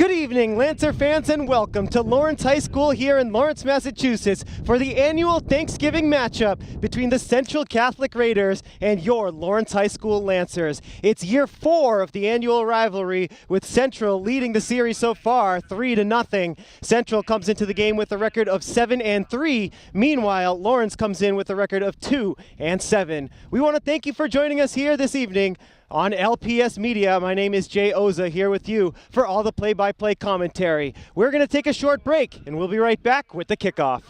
Good evening, Lancer fans, and welcome to Lawrence High School here in Lawrence, Massachusetts for the annual Thanksgiving matchup between the Central Catholic Raiders and your Lawrence High School Lancers. It's year 4 of the annual rivalry, with Central leading the series so far 3-0. Central comes into the game with a record of 7-3. Meanwhile, Lawrence comes in with a record of 2-7. We want to thank you for joining us here this evening on LPS Media. My name is Jay Oza, here with you for all the play-by-play commentary. We're going to take a short break, and we'll be right back with the kickoff.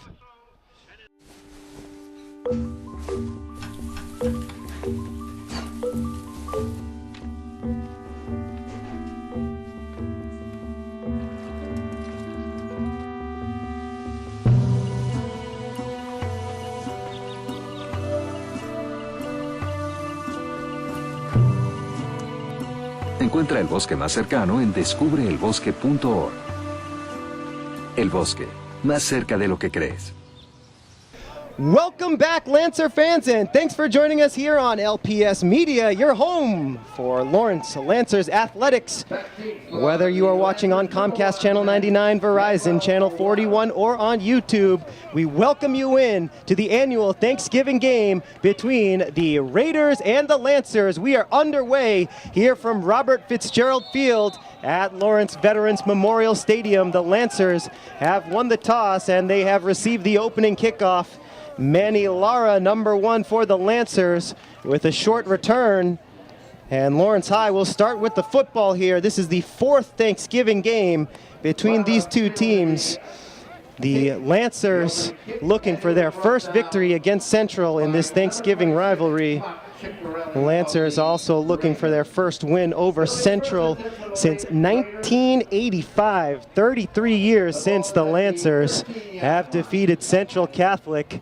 Encuentra el bosque más cercano en descubreelbosque.org. El bosque, más cerca de lo que crees. Welcome back, Lancer fans, and thanks for joining us here on LPS Media, your home for Lawrence Lancers athletics. Whether you are watching on Comcast Channel 99, Verizon Channel 41, or on YouTube, we welcome you in to the annual Thanksgiving game between the Raiders and the Lancers. We are underway here from Robert Fitzgerald Field at Lawrence Veterans Memorial Stadium. The Lancers have won the toss and they have received the opening kickoff. Manny Lara, number 1 for the Lancers, with a short return. And Lawrence High will start with the football here. This is the 4th Thanksgiving game between these two teams. The Lancers looking for their first victory against Central in this Thanksgiving rivalry. The Lancers also looking for their first win over Central since 1985. 33 years since the Lancers have defeated Central Catholic.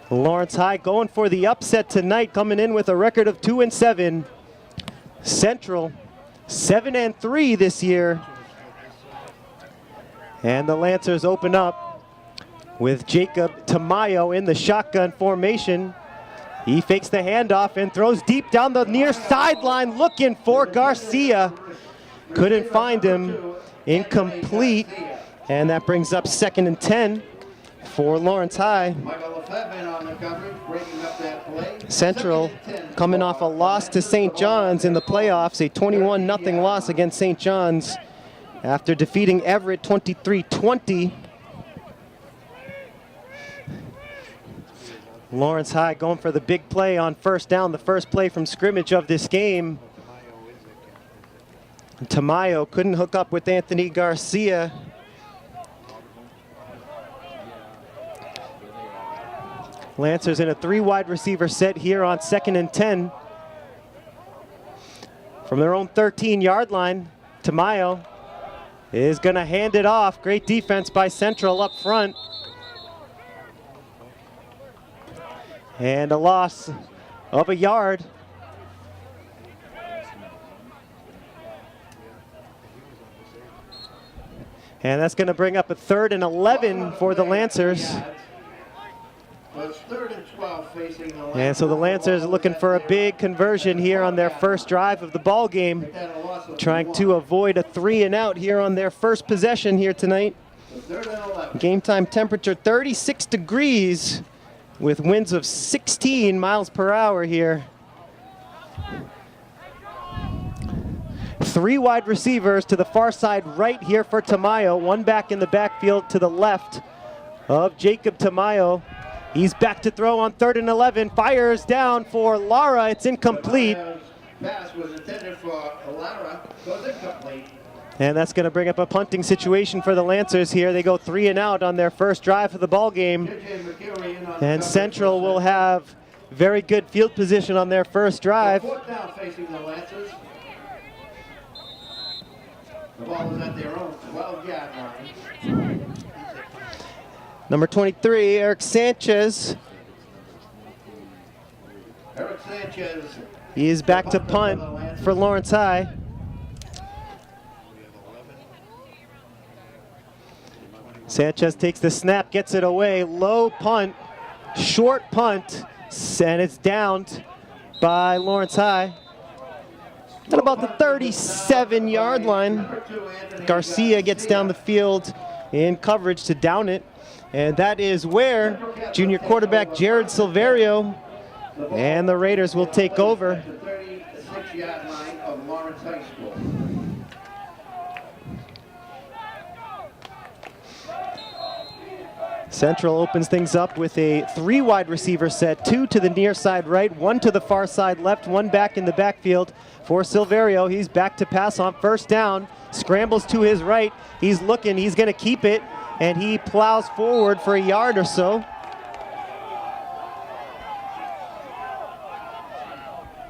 Lawrence High going for the upset tonight, coming in with a record of 2-7. Central 7-3 this year. And the Lancers open up with Jacob Tamayo in the shotgun formation. He fakes the handoff and throws deep down the near sideline, looking for Garcia. Couldn't find him. Incomplete. And that brings up 2nd and 10 for Lawrence High. Central coming off a loss to St. John's in the playoffs, a 21-0 loss against St. John's after defeating Everett 23-20. Lawrence High going for the big play on first down, the first play from scrimmage of this game. Tamayo couldn't hook up with Anthony Garcia. Lancers in a 3-wide receiver set here on 2nd and 10. From their own 13-yard line, Tamayo is going to hand it off. Great defense by Central up front. And a loss of a yard. And that's going to bring up a 3rd and 11 for the Lancers. And so the Lancers are looking for a big conversion here on their first drive of the ball game, trying to avoid a 3-and-out here on their first possession here tonight. Game time temperature 36 degrees with winds of 16 miles per hour here. 3 wide receivers to the far side right here for Tamayo. 1 back in the backfield to the left of Jacob Tamayo. He's back to throw on 3rd and 11. Fires down for Lara. It's incomplete. Pass was intended for Lara. Goes incomplete. And that's going to bring up a punting situation for the Lancers here. They go 3-and-out on their first drive of the ball game. And Central will have very good field position on their first drive. 4th down facing the Lancers. The ball is at their own 12-yard line. Number 23, Eric Sanchez. Eric Sanchez. He is back to punt for Lawrence High. Sanchez takes the snap, gets it away. Low punt, short punt, and it's downed by Lawrence High. at about the 37-yard line. Garcia gets down the field in coverage to down it. And that is where junior quarterback Jared Silverio and the Raiders will take over. 36-yard line of Lawrence High School. Central opens things up with a 3 wide receiver set, 2 to the near side right, 1 to the far side left, 1 back in the backfield for Silverio. He's back to pass on first down, scrambles to his right. He's looking, he's going to keep it, and he plows forward for a yard or so.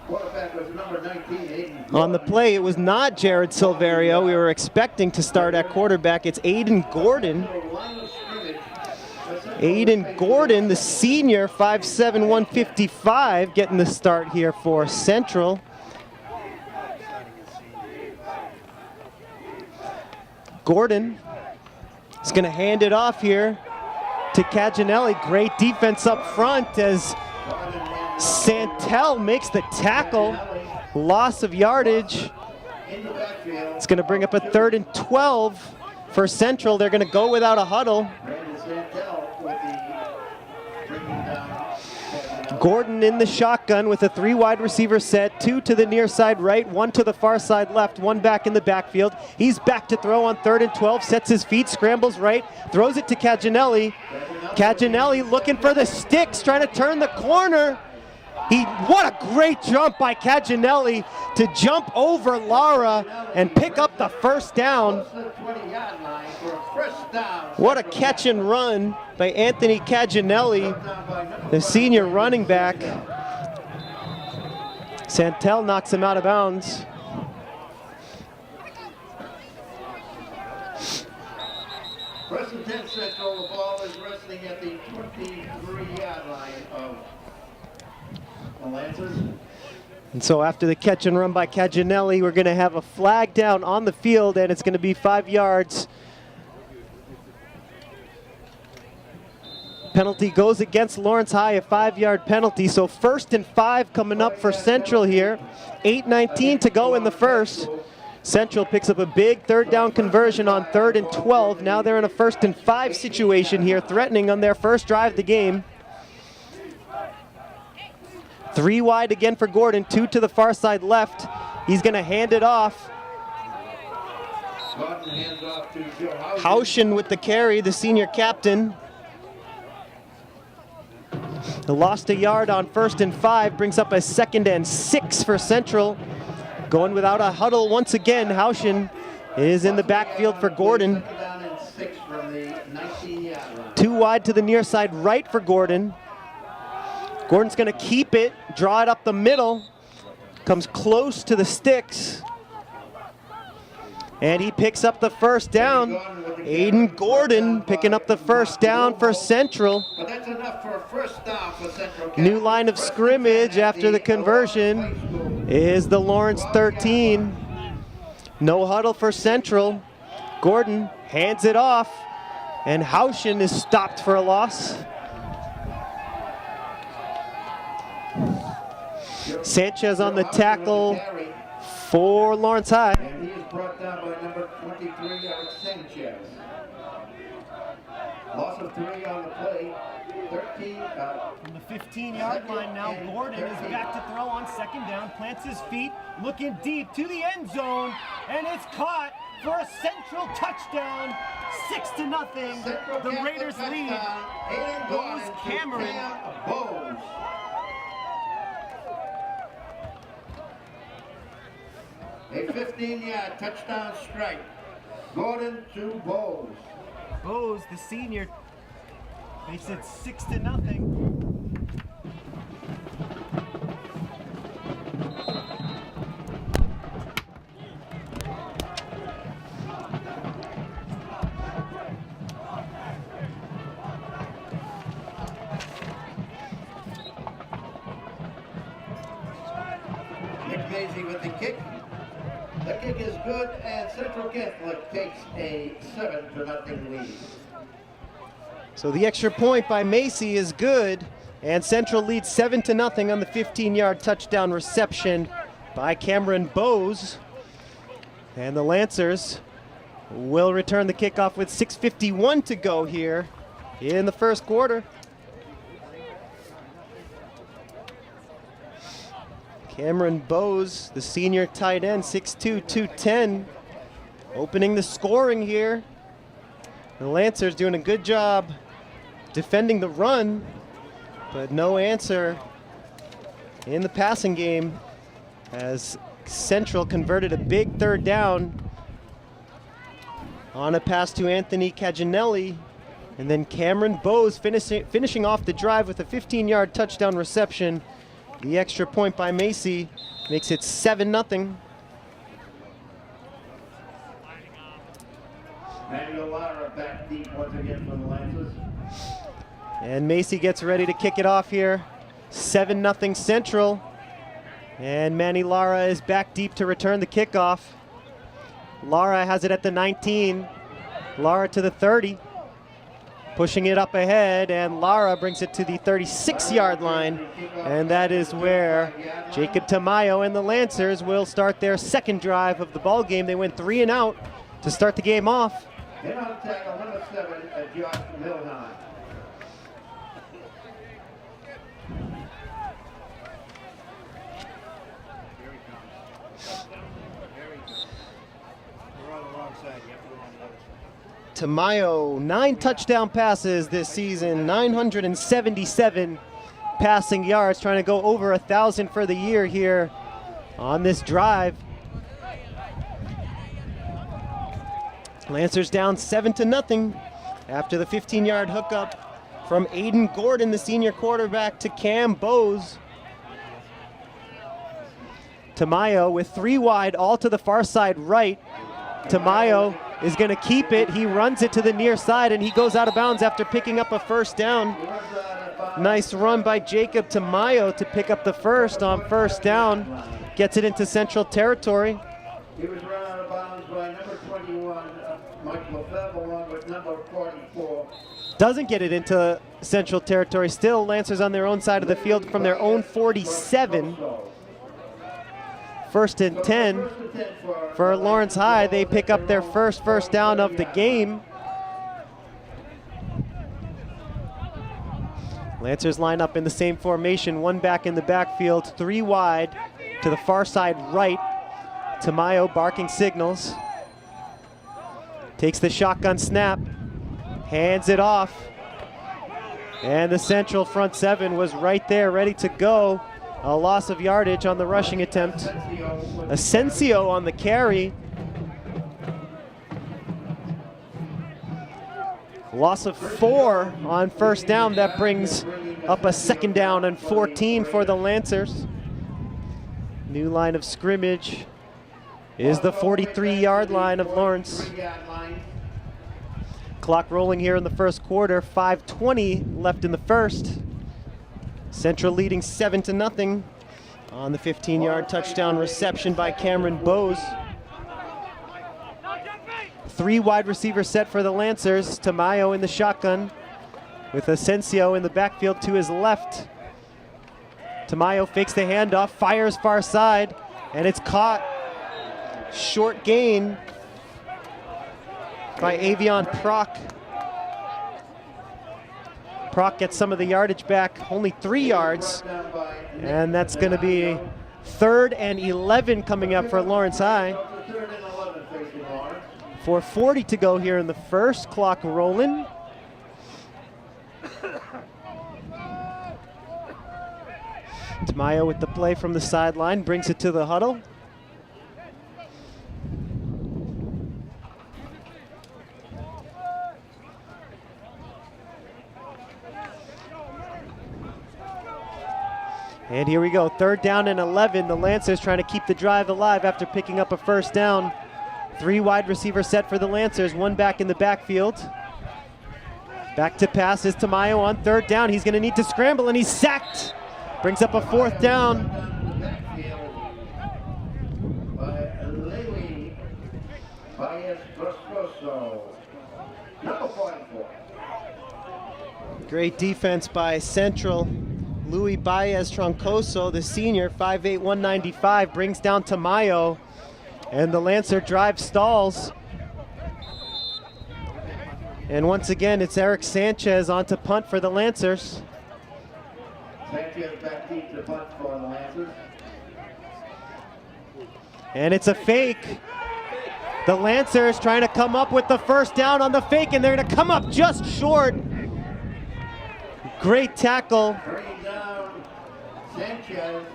Quarterback was number 19, Aiden. On the play, it was not Jared Silverio. We were expecting to start at quarterback. It's Aiden Gordon. Aiden Gordon, the senior, 5'7", 155, getting the start here for Central. Gordon is going to hand it off here to Caginelli. Great defense up front as Santel makes the tackle. Loss of yardage. It's going to bring up a 3rd and 12 for Central. They're going to go without a huddle. Gordon in the shotgun with a 3 wide receiver set, 2 to the near side right, 1 to the far side left, 1 back in the backfield. He's back to throw on 3rd and 12, sets his feet, scrambles right, throws it to Caginelli. Caginelli looking for the sticks, trying to turn the corner. What a great jump by Caginelli to jump over Lara and pick up the first down. What a catch and run by Anthony Caginelli, the senior running back. Santel knocks him out of bounds. Preston 10 Central, the ball is resting at the 23-yard line of the Lancers. And so after the catch and run by Caginelli, we're going to have a flag down on the field, and it's going to be 5 yards. Penalty goes against Lawrence High, a 5-yard penalty. So 1st and 5 coming up for Central here. 8:19 to go in the first. Central picks up a big 3rd down conversion on 3rd and 12. Now they're in a 1st and 5 situation here, threatening on their first drive of the game. 3 wide again for Gordon, 2 to the far side left. He's going to hand it off. Haushen with the carry, the senior captain. They lost a yard on 1st and 5, brings up a 2nd and 6 for Central. Going without a huddle once again. Haushen is in the backfield for Gordon. 2 wide to the near side right for Gordon. Gordon's going to keep it, draw it up the middle, comes close to the sticks, and he picks up the first down. Aiden Gordon picking up the first down for Central. But that's enough for a first down for Central. New line of scrimmage after the conversion is the Lawrence 13. No huddle for Central. Gordon hands it off, and Haushen is stopped for a loss. Sanchez on the tackle for Lawrence High. And he is brought down by number 23, Eric Sanchez. Loss of 3 on the play. 13. From the 15-yard line now, Gordon is back to throw on 2nd down, plants his feet, looking deep to the end zone, and it's caught for a Central touchdown. 6-0. The Raiders lead. Goes Cameron. A 15-yard touchdown strike. Gordon to Bowes. Bowes, the senior, makes it 6-0. Nick Mazie with the kick. The kick is good, and Central Catholic takes a 7-0 lead. So the extra point by Macy is good, and Central leads 7-0 on the 15-yard touchdown reception by Cameron Bowes. And the Lancers will return the kickoff with 6:51 to go here in the first quarter. Cameron Bowes, the senior tight end, 6'2", 210, opening the scoring here. The Lancers doing a good job defending the run, but no answer in the passing game as Central converted a big third down on a pass to Anthony Caginelli. And then Cameron Bowes finishing off the drive with a 15-yard touchdown reception. The extra point by Macy makes it 7-0. Manuel Lara back deep once again for the Lancers. And Macy gets ready to kick it off here. 7-0 Central. And Manny Lara is back deep to return the kickoff. Lara has it at the 19. Lara to the 30. Pushing it up ahead, and Lara brings it to the 36-yard line. And that is where Jacob Tamayo and the Lancers will start their second drive of the ball game. They went 3 and out to start the game off. In on tackle, number 7, Josh Milheim. Tamayo, 9 touchdown passes this season, 977 passing yards, trying to go over 1,000 for the year here on this drive. Lancers down 7-0 after the 15-yard hookup from Aiden Gordon, the senior quarterback, to Cam Bowes. Tamayo with 3 wide, all to the far side right. Tamayo is going to keep it. He runs it to the near side, and he goes out of bounds after picking up a first down. Nice run by Jacob Tamayo to pick up the first on first down. Gets it into Central territory. He was run out of bounds by number 21, Mike Lefebvre, along with number 44. Doesn't get it into Central territory. Still, Lancers on their own side of the field from their own 47. First and 10 for Lawrence High. They pick up their first down of the game. Lancers line up in the same formation, 1 back in the backfield, 3 wide to the far side right. Tamayo barking signals. Takes the shotgun snap, hands it off. And the Central front 7 was right there, ready to go. A loss of yardage on the rushing attempt. Asensio on the carry. Loss of 4 on first down. That brings up a 2nd down and 14 for the Lancers. New line of scrimmage is the 43-yard line of Lawrence. Clock rolling here in the first quarter. 5:20 left in the first. Central leading 7-0 on the 15-yard touchdown reception by Cameron Bowes. 3 wide receiver set for the Lancers. Tamayo in the shotgun with Asensio in the backfield to his left. Tamayo fakes the handoff, fires far side, and it's caught. Short gain by Avion Proc. Proc gets some of the yardage back, only 3 yards, and that's going to be 3rd and 11 coming up for Lawrence High. 4:40 to go here in the first, clock rolling. Tamayo with the play from the sideline, brings it to the huddle. And here we go, 3rd down and 11. The Lancers trying to keep the drive alive after picking up a first down. 3 wide receiver set for the Lancers, 1 back in the backfield. Back to pass is Tamayo on 3rd down. He's gonna need to scramble, and he's sacked. Brings up a 4th down. Great defense by Central. Louis Baez Troncoso, the senior, 5'8", 195, brings down Tamayo, and the Lancer drive stalls. And once again, it's Eric Sanchez on to punt for the Lancers. Sanchez back deep to punt for the Lancers. And it's a fake. The Lancers trying to come up with the first down on the fake, and they're going to come up just short. Great tackle. Bringing down Sanchez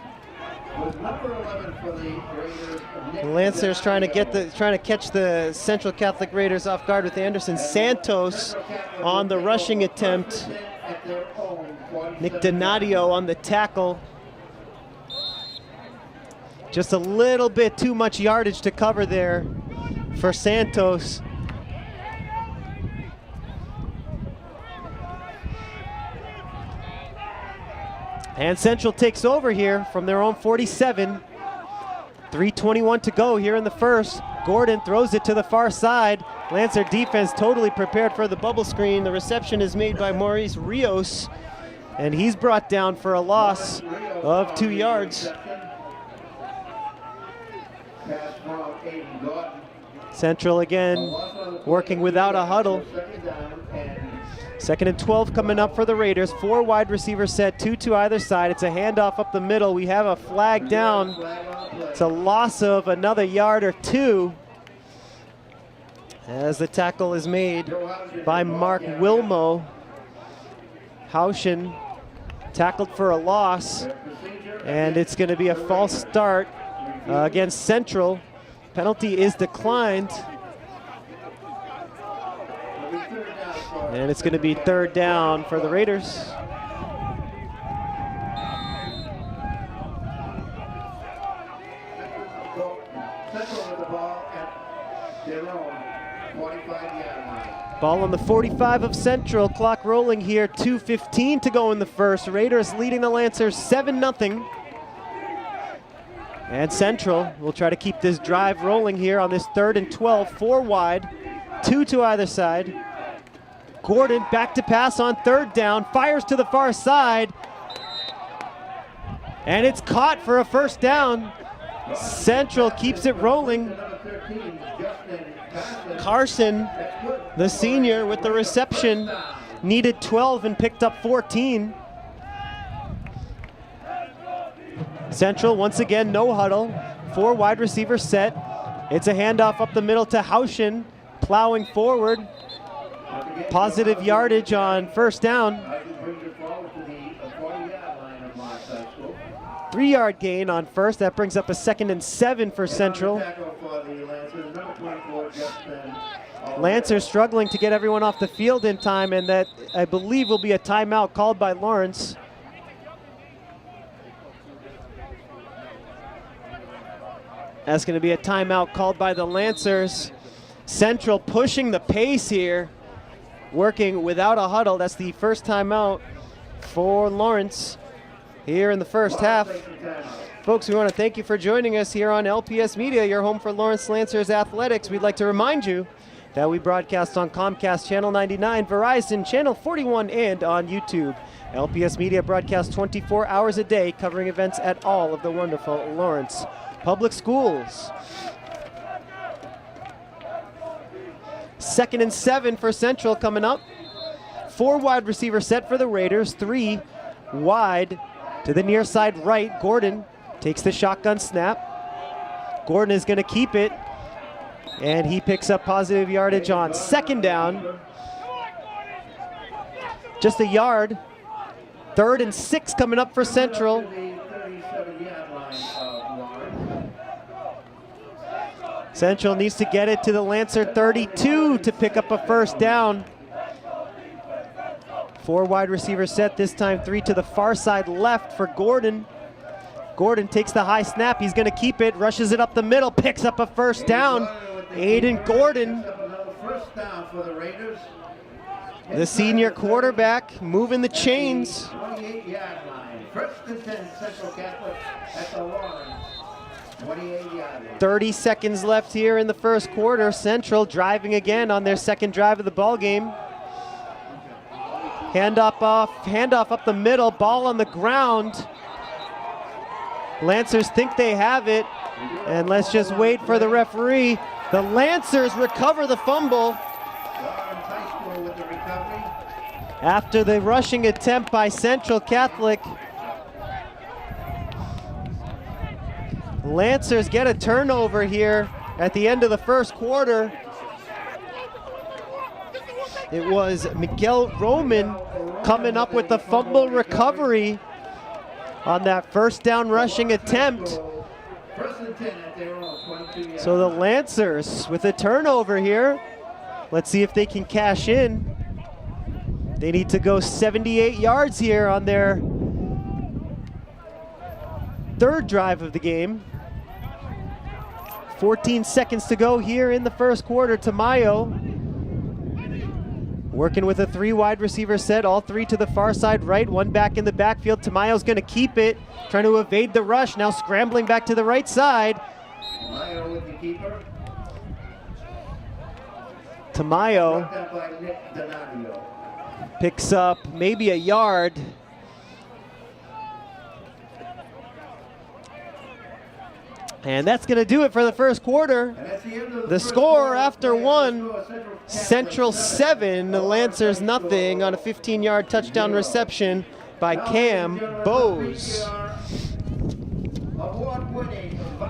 with number 11 for the Raiders. The Lancers trying to catch the Central Catholic Raiders off guard with Anderson Santos on the rushing attempt. Nick Donadio on the tackle. Just a little bit too much yardage to cover there for Santos. And Central takes over here from their own 47. 3:21 to go here in the first. Gordon throws it to the far side. Lancer defense totally prepared for the bubble screen. The reception is made by Maurice Rios, and he's brought down for a loss of 2 yards. Central again working without a huddle. 2nd and 12 coming up for the Raiders. 4 wide receiver set, 2 to either side. It's a handoff up the middle. We have a flag down. It's a loss of another yard or 2 as the tackle is made by Mark Wilmo. Haushin tackled for a loss, and it's going to be a false start against Central. Penalty is declined. And it's going to be 3rd down for the Raiders. Central with the ball at their own 45-yard line. Ball on the 45 of Central. Clock rolling here. 2:15 to go in the first. Raiders leading the Lancers 7-0. And Central will try to keep this drive rolling here on this 3rd and 12. 4 wide, 2 to either side. Gordon back to pass on 3rd down, fires to the far side, and it's caught for a first down. Central keeps it rolling. Carson, the senior, with the reception, needed 12 and picked up 14. Central, once again, no huddle. 4 wide receivers set. It's a handoff up the middle to Haushin, plowing forward. Positive yardage on first down. 3-yard gain on first. That brings up a 2nd and 7 for Central. Lancers struggling to get everyone off the field in time, and that, I believe, will be a timeout called by Lawrence. That's going to be a timeout called by the Lancers. Central pushing the pace here, working without a huddle. That's the first timeout for Lawrence here in the first half. Folks, we want to thank you for joining us here on LPS Media, your home for Lawrence Lancers Athletics. We'd like to remind you that we broadcast on Comcast Channel 99, Verizon Channel 41, and on YouTube. LPS Media broadcasts 24 hours a day, covering events at all of the wonderful Lawrence Public Schools. 2nd and 7 for Central coming up. 4 wide receiver set for the Raiders, 3 wide to the near side right. Gordon takes the shotgun snap. Gordon is going to keep it, and he picks up positive yardage on 2nd down. Just a yard. 3rd and 6 coming up for Central. Central needs to get it to the Lancer 32 to pick up a first down. 4 wide receiver set this time, 3 to the far side left for Gordon. Gordon takes the high snap, he's going to keep it, rushes it up the middle, picks up a first down. Aiden Gordon, the senior quarterback, moving the chains. 28-yard line. 1st and 10, Central Catholic at the Lawrence 28-yard line. 30 seconds left here in the first quarter. Central driving again on their 2nd drive of the ball game. Handoff up the middle, ball on the ground. Lancers think they have it, and let's just wait for the referee. The Lancers recover the fumble after the rushing attempt by Central Catholic. Lancers get a turnover here at the end of the first quarter. It was Miguel Roman coming up with the fumble recovery on that first down rushing attempt. So the Lancers with a turnover here. Let's see if they can cash in. They need to go 78 yards here on their third drive of the game. 14 seconds to go here in the first quarter. Tamayo working with a 3 wide receiver set, all 3 to the far side right, 1 back in the backfield. Tamayo's gonna keep it, trying to evade the rush, now scrambling back to the right side. Tamayo with the keeper. Tamayo picks up maybe a yard. And that's going to do it for the first quarter. The score after one, Central 7, Lancers nothing on a 15-yard touchdown reception by Cam Bowes.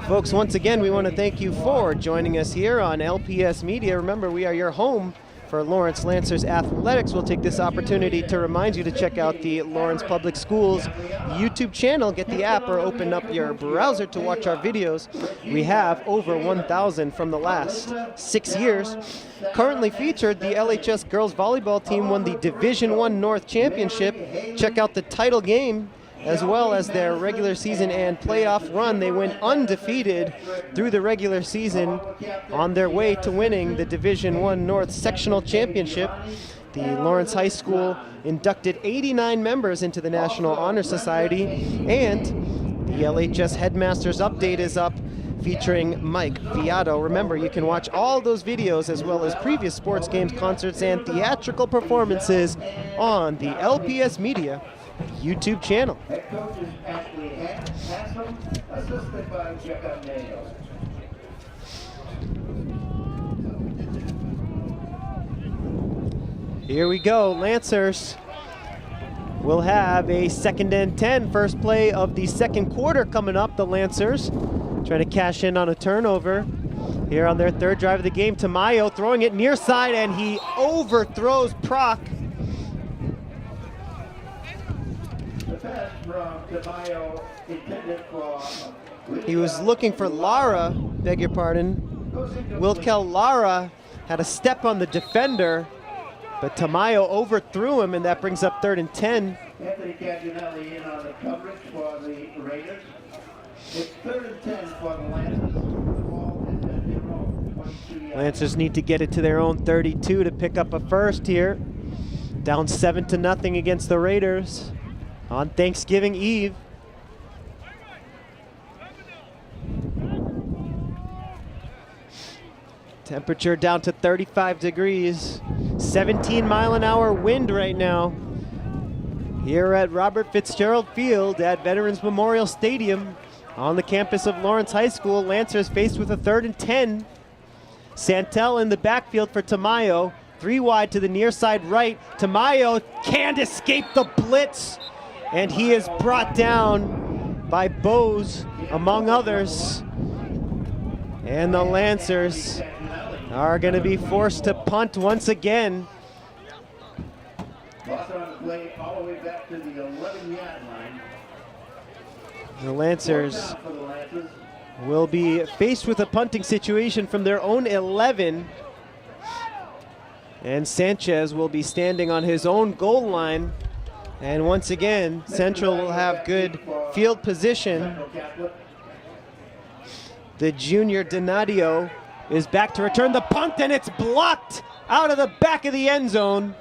Folks, once again, we want to thank you for joining us here on LPS Media. Remember, we are your home for Lawrence Lancers athletics. We'll take this opportunity to remind you to check out the Lawrence Public Schools YouTube channel. Get the app or open up your browser to watch our videos. We have over 1,000 from the last 6 years. Currently featured, the LHS girls volleyball team won the Division I North Championship. Check out the title game as well as their regular season and playoff run. They went undefeated through the regular season on their way to winning the Division I North Sectional Championship. The Lawrence High School inducted 89 members into the National Honor Society, and the LHS Headmasters Update is up featuring Mike Fiato. Remember, you can watch all those videos as well as previous sports games, concerts, and theatrical performances on the LPS Media YouTube channel. Head coach is Ashley Hassan, assisted by Jacob Mayo. Here we go. Lancers will have a 2nd and 10. First play of the second quarter coming up. The Lancers trying to cash in on a turnover here on their third drive of the game. Tamayo throwing it near side, and he overthrows Proc. He was looking for Lara, beg your pardon. Wilkel Lara had a step on the defender, but Tamayo overthrew him, and that brings up 3rd and 10. Anthony Caginelli in on the coverage for the Raiders. It's 3rd and 10 for the Lancers. The ball is at their own 22 yards. Lancers need to get it to their own 32 to pick up a first here. Down 7-0 against the Raiders on Thanksgiving Eve. Temperature down to 35 degrees. 17-mile-an-hour wind right now here at Robert Fitzgerald Field at Veterans Memorial Stadium on the campus of Lawrence High School. Lancers faced with a 3rd and 10. Santel in the backfield for Tamayo. 3 wide to the near side right. Tamayo can't escape the blitz, and he is brought down by Bowes, among others. And the Lancers are going to be forced to punt once again. Lost on the play all the way back to the 11-yard line. The Lancers will be faced with a punting situation from their own 11. And Sanchez will be standing on his own goal line. And once again, Central will have good field position. The junior Donadio is back to return the punt, and it's blocked out of the back of the end zone.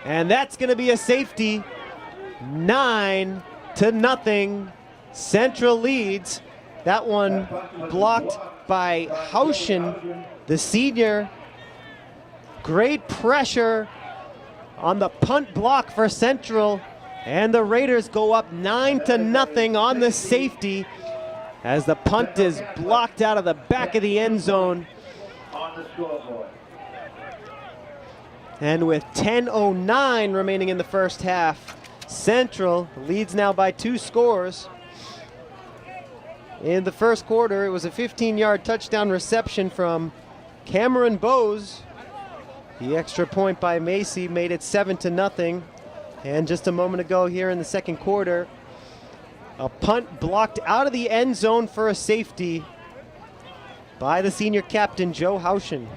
And that's going to be a safety. 9-0. Central leads. That one blocked by Hauschen, the senior. Great pressure on the punt block for Central. And the Raiders go up 9-0 on the safety as the punt is blocked out of the back of the end zone. On the scoreboard. And with 10:09 remaining in the first half, Central leads now by 2 scores. In the first quarter, it was a 15-yard touchdown reception from Cameron Bowes. The extra point by Macy made it 7-0. And just a moment ago here in the second quarter, a punt blocked out of the end zone for a safety by the senior captain, Joe Haushin.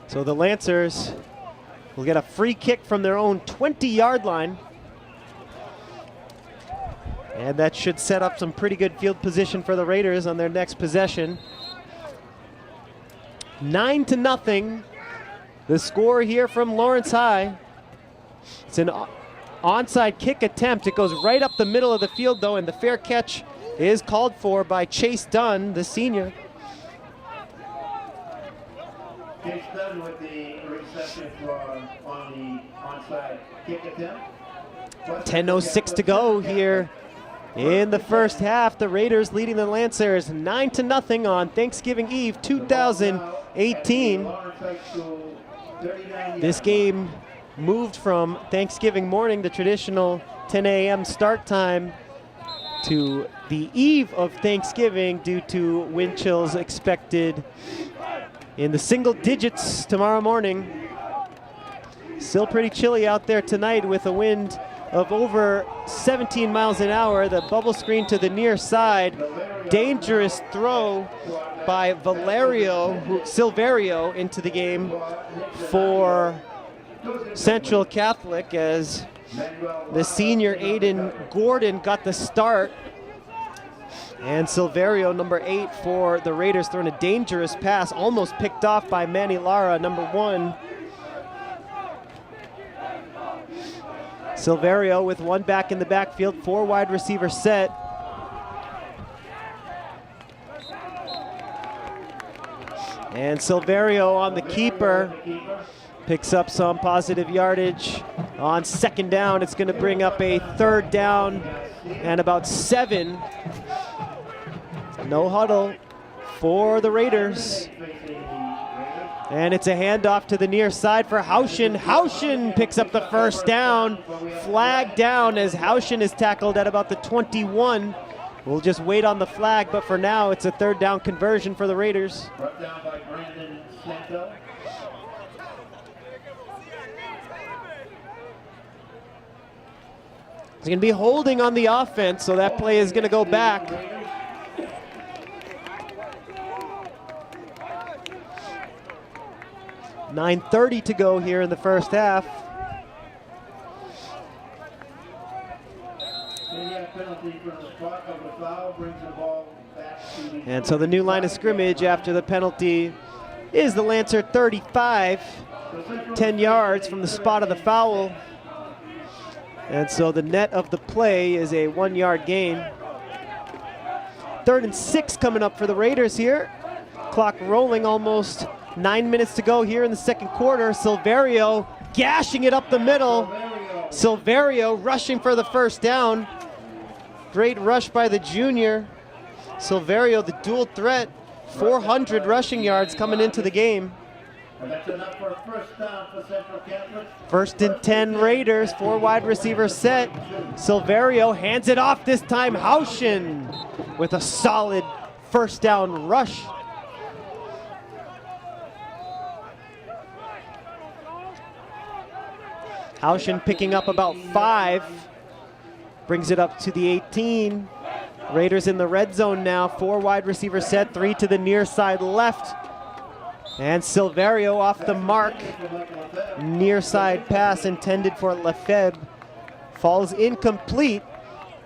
So the Lancers will get a free kick from their own 20-yard line. And that should set up some pretty good field position for the Raiders on their next possession. 9-0, the score here from Lawrence High. It's an onside kick attempt. It goes right up the middle of the field though, and the fair catch is called for by Chase Dunn, the senior. Chase Dunn with the reception on the onside kick attempt. 10:06 to go here in the first half. The Raiders leading the Lancers 9-0 on Thanksgiving Eve 2018. This game moved from Thanksgiving morning, the traditional 10 a.m. start time, to the eve of Thanksgiving due to wind chills expected in the single digits tomorrow morning. Still pretty chilly out there tonight with a wind of over 17 miles an hour. The bubble screen to the near side. Dangerous throw by Silverio into the game for Central Catholic as the senior Aiden Gordon got the start. And Silverio, number 8 for the Raiders, throwing a dangerous pass, almost picked off by Manny Lara, number 1. Silverio with one back in the backfield, 4 wide receiver set. And Silverio on the keeper picks up some positive yardage. On second down, it's going to bring up a third down and about 7. No huddle for the Raiders. And it's a handoff to the near side for Haushin. Haushin picks up the first down. Flag down as Haushin is tackled at about the 21. We'll just wait on the flag, but for now it's a third down conversion for the Raiders. Brought down by Brandon Santo. There's going to be holding on the offense, so that play is going to go back. .9:30 to go here in the first half. And so the new line of scrimmage after the penalty is the Lancer 35, 10 yards from the spot of the foul. And so the net of the play is a 1-yard gain. 3rd and 6 coming up for the Raiders here. Clock rolling, almost 9 minutes to go here in the second quarter. Silverio gashing it up the middle. Silverio rushing for the first down. Great rush by the junior. Silverio, the dual threat, 400 rushing yards coming into the game. And that's enough for a first down for Central Catholic. 1st and 10 Raiders, 4 wide receivers set. Silverio hands it off this time. Haushin with a solid first down rush. Haushin picking up about 5, brings it up to the 18. Raiders in the red zone now, 4 wide receivers set, 3 to the near side left. And Silverio off the mark. Near side pass intended for Lefebvre falls incomplete.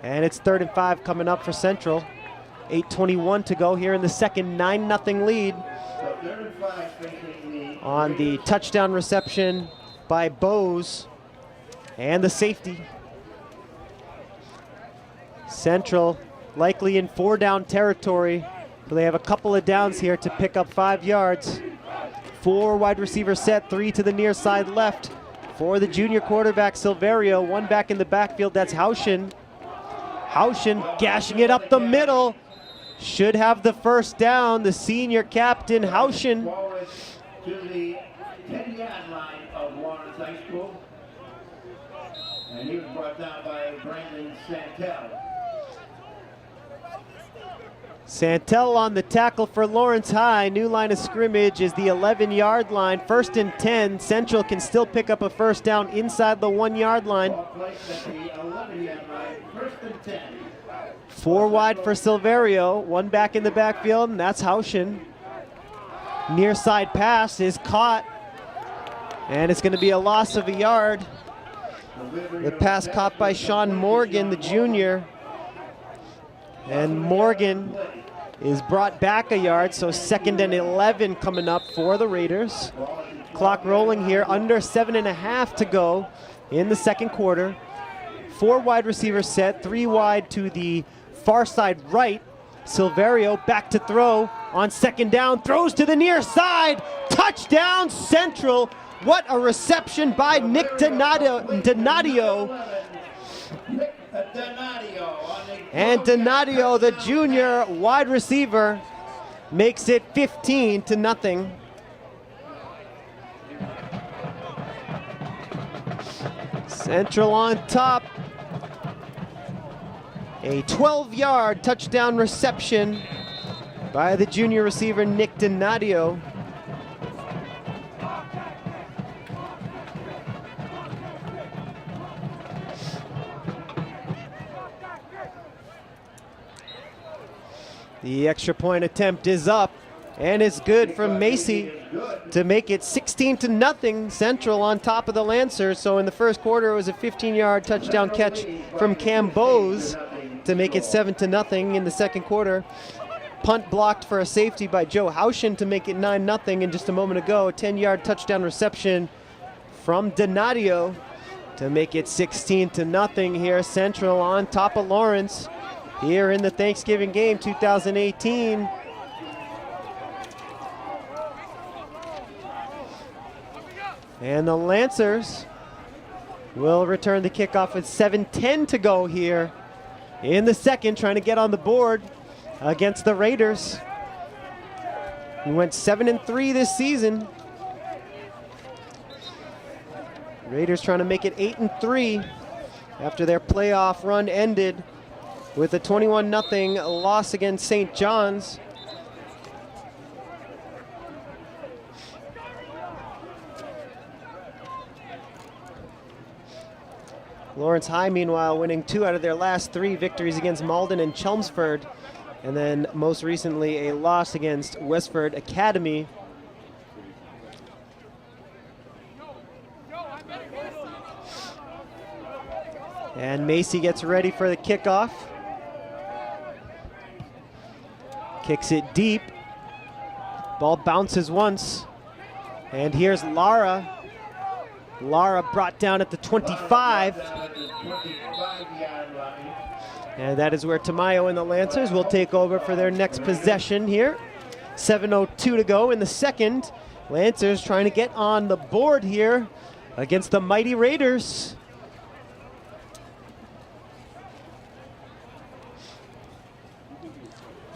And it's 3rd and 5 coming up for Central. 8:21 to go here in the second, 9-0 lead. Third and 5 facing the on the touchdown reception by Bose and the safety. Central likely in 4-down territory. So they have a couple of downs here to pick up 5 yards. 4 wide receiver set, 3 to the near side left for the junior quarterback Silverio. 1 back in the backfield, that's Haushin. Haushin gashing it up the middle. Should have the first down, the senior captain Haushin. Forward to the 10-yard line of Lawrence High School. And he was brought down by Brandon Santel. Santel on the tackle for Lawrence High. New line of scrimmage is the 11-yard line. 1st and 10. Central can still pick up a first down inside the 1-yard line. Ball placed at the 11-yard line, 1st and 10. 4 wide for Silverio. 1 back in the backfield, and that's Haushin. Near side pass is caught, and it's going to be a loss of a yard. The pass caught by Sean Morgan, the junior. And Morgan is brought back a yard, so 2nd and 11 coming up for the Raiders. Clock rolling here, under 7.5 to go in the second quarter. 4 wide receivers set, 3 wide to the far side right. Silverio back to throw on 2nd down, throws to the near side. Touchdown Central. What a reception by Nick Donadio. And Donadio, the junior wide receiver, makes it 15-0. Central on top. A 12-yard touchdown reception by the junior receiver Nick Donadio. The extra point attempt is up, and it's good from Macy to make it 16-0. Central on top of the Lancers. So in the first quarter, it was a 15-yard touchdown catch from Cam Bose to make it 7-0 in the second quarter. Punt blocked for a safety by Joe Haushin to make it 9-0. And just a moment ago, a 10-yard touchdown reception from Donadio to make it 16-0 here. Central on top of Lawrence here in the Thanksgiving game 2018. And the Lancers will return the kickoff with 7:10 to go here in the second, trying to get on the board against the Raiders. We went 7-3 this season. Raiders trying to make it 8-3 after their playoff run ended with a 21-0 loss against St. John's. Lawrence High, meanwhile, winning 2 out of their last 3 victories against Malden and Chelmsford, and then most recently a loss against Westford Academy. And Macy gets ready for the kickoff. Kicks it deep. Ball bounces once. And here's Lara. Lara brought down at the 25. And that is where Tamayo and the Lancers will take over for their next possession here. 7:02 to go in the second. Lancers trying to get on the board here against the mighty Raiders.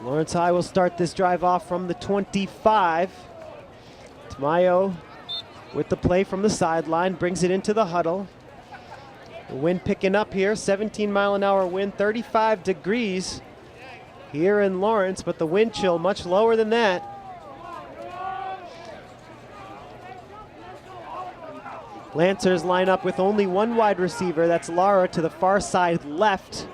Lawrence High will start this drive off from the 25. Tamayo with the play from the sideline, brings it into the huddle. The wind picking up here, 17-mile-an-hour wind, 35 degrees here in Lawrence, but the wind chill much lower than that. Lancers line up with only 1 wide receiver, that's Lara to the far side left.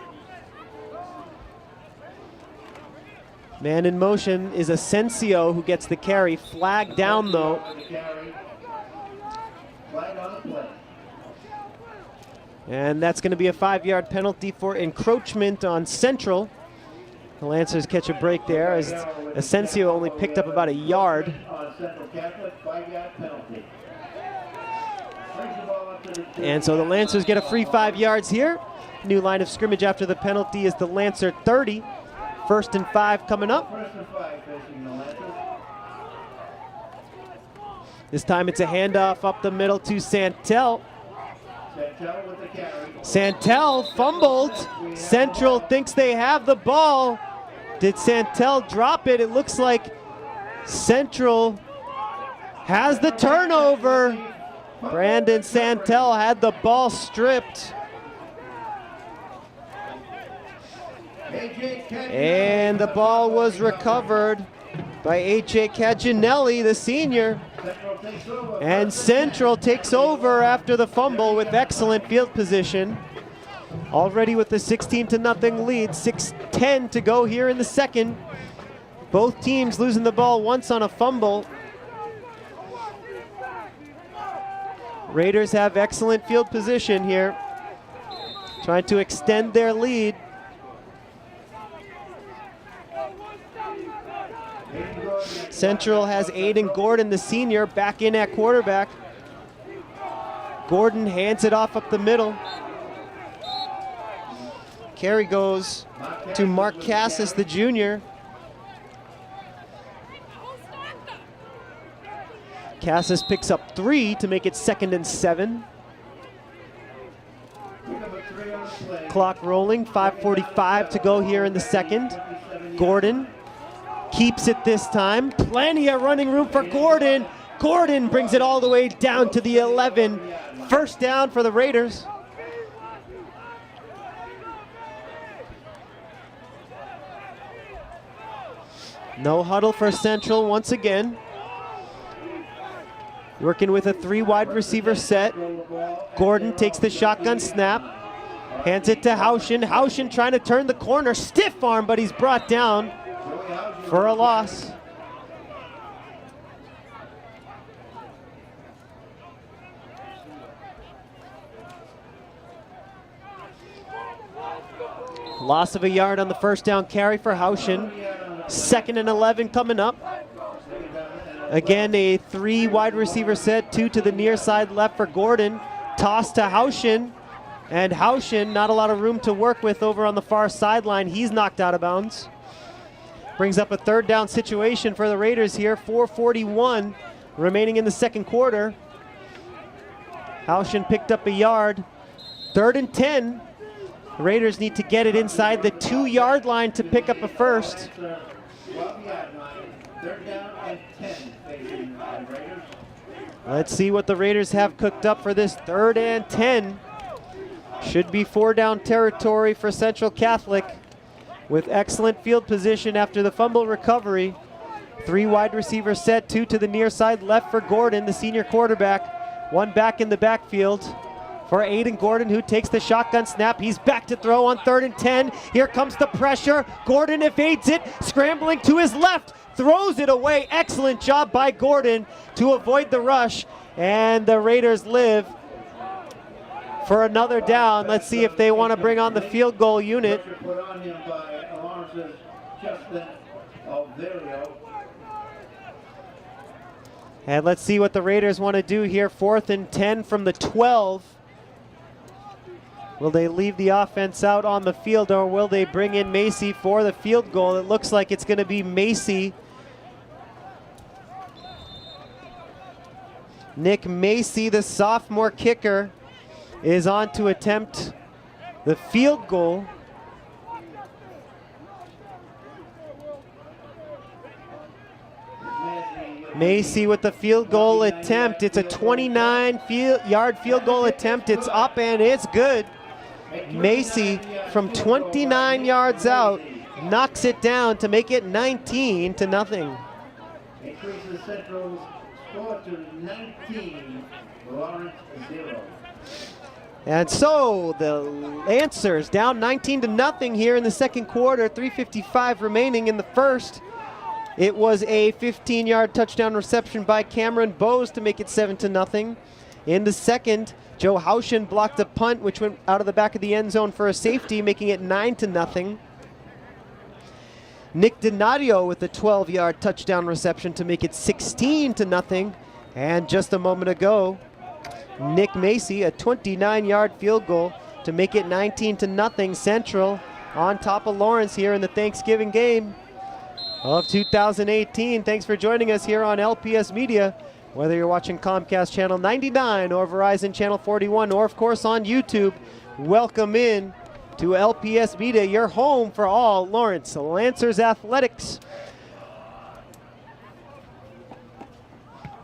Man in motion is Asensio, who gets the carry. Flag down though. And that's going to be a 5-yard penalty for encroachment on Central. The Lancers catch a break there as Asensio only picked up about a yard. And so the Lancers get a free 5 yards here. New line of scrimmage after the penalty is the Lancer 30. 1st and 5 coming up. This time it's a handoff up the middle to Santel. Santel fumbled. Central thinks they have the ball. Did Santel drop it? It looks like Central has the turnover. Brandon Santel had the ball stripped. And the ball was recovered by A.J. Caginelli, the senior. And Central takes over after the fumble with excellent field position. Already with the 16-0 lead, 6:10 to go here in the second. Both teams losing the ball once on a fumble. Raiders have excellent field position here, trying to extend their lead. Central has Aiden Gordon, the senior, back in at quarterback. Gordon hands it off up the middle. Carry goes to Mark Cassis, the junior. Cassis picks up 3 to make it 2nd and 7. Clock rolling, 5:45 to go here in the second. Gordon keeps it this time. Plenty of running room for Gordon. Gordon brings it all the way down to the 11. 1st down for the Raiders. No huddle for Central once again. Working with a 3 wide receiver set. Gordon takes the shotgun snap. Hands it to Haushin. Haushin trying to turn the corner. Stiff arm, but he's brought down for a loss. Loss of a yard on the 1st down carry for Haushin. 2nd and 11 coming up. Again, a 3 wide receiver set, 2 to the near side left for Gordon. Toss to Haushin. And Haushin, not a lot of room to work with over on the far sideline. He's knocked out of bounds. Brings up a 3rd down situation for the Raiders here. 4:41 remaining in the second quarter. Haushin picked up a yard. 3rd and 10. The Raiders need to get it inside the 2-yard line to pick up a first. 3rd down and 10 facing the Raiders. Let's see what the Raiders have cooked up for this 3rd and 10. Should be 4-down territory for Central Catholic with excellent field position after the fumble recovery. 3 wide receiver set, 2 to the near side left for Gordon, the senior quarterback. 1 back in the backfield for Aiden Gordon, who takes the shotgun snap. He's back to throw on 3rd and 10. Here comes the pressure. Gordon evades it, scrambling to his left. Throws it away. Excellent job by Gordon to avoid the rush. And the Raiders live for another down. Let's see if they want to bring on the field goal unit. Put on him by Lawrence's Justin Alverio. And let's see what the Raiders want to do here. 4th and 10 from the 12. Will they leave the offense out on the field, or will they bring in Macy for the field goal? It looks like it's going to be Macy. Nick Macy, the sophomore kicker, is on to attempt the field goal. Macy with the field goal attempt. It's a 29-yard field goal attempt. It's up and it's good. Macy from 29 yards out knocks it down to make it 19-0. Increases Central's score to 19, Lawrence 0. And so the Lancers down 19-0 here in the second quarter. 3:55 remaining in the first. It was a 15-yard touchdown reception by Cameron Bowes to make it 7-0. In the second, Joe Haushin blocked a punt which went out of the back of the end zone for a safety, making it 9-0. Nick Donadio with a 12-yard touchdown reception to make it 16-0. And just a moment ago, Nick Macy, a 29-yard field goal to make it 19-0. Central on top of Lawrence here in the Thanksgiving game of 2018. Thanks for joining us here on LPS Media, whether you're watching Comcast Channel 99 or Verizon Channel 41, or of course on YouTube. Welcome in to LPS Media, your home for all Lawrence Lancers athletics.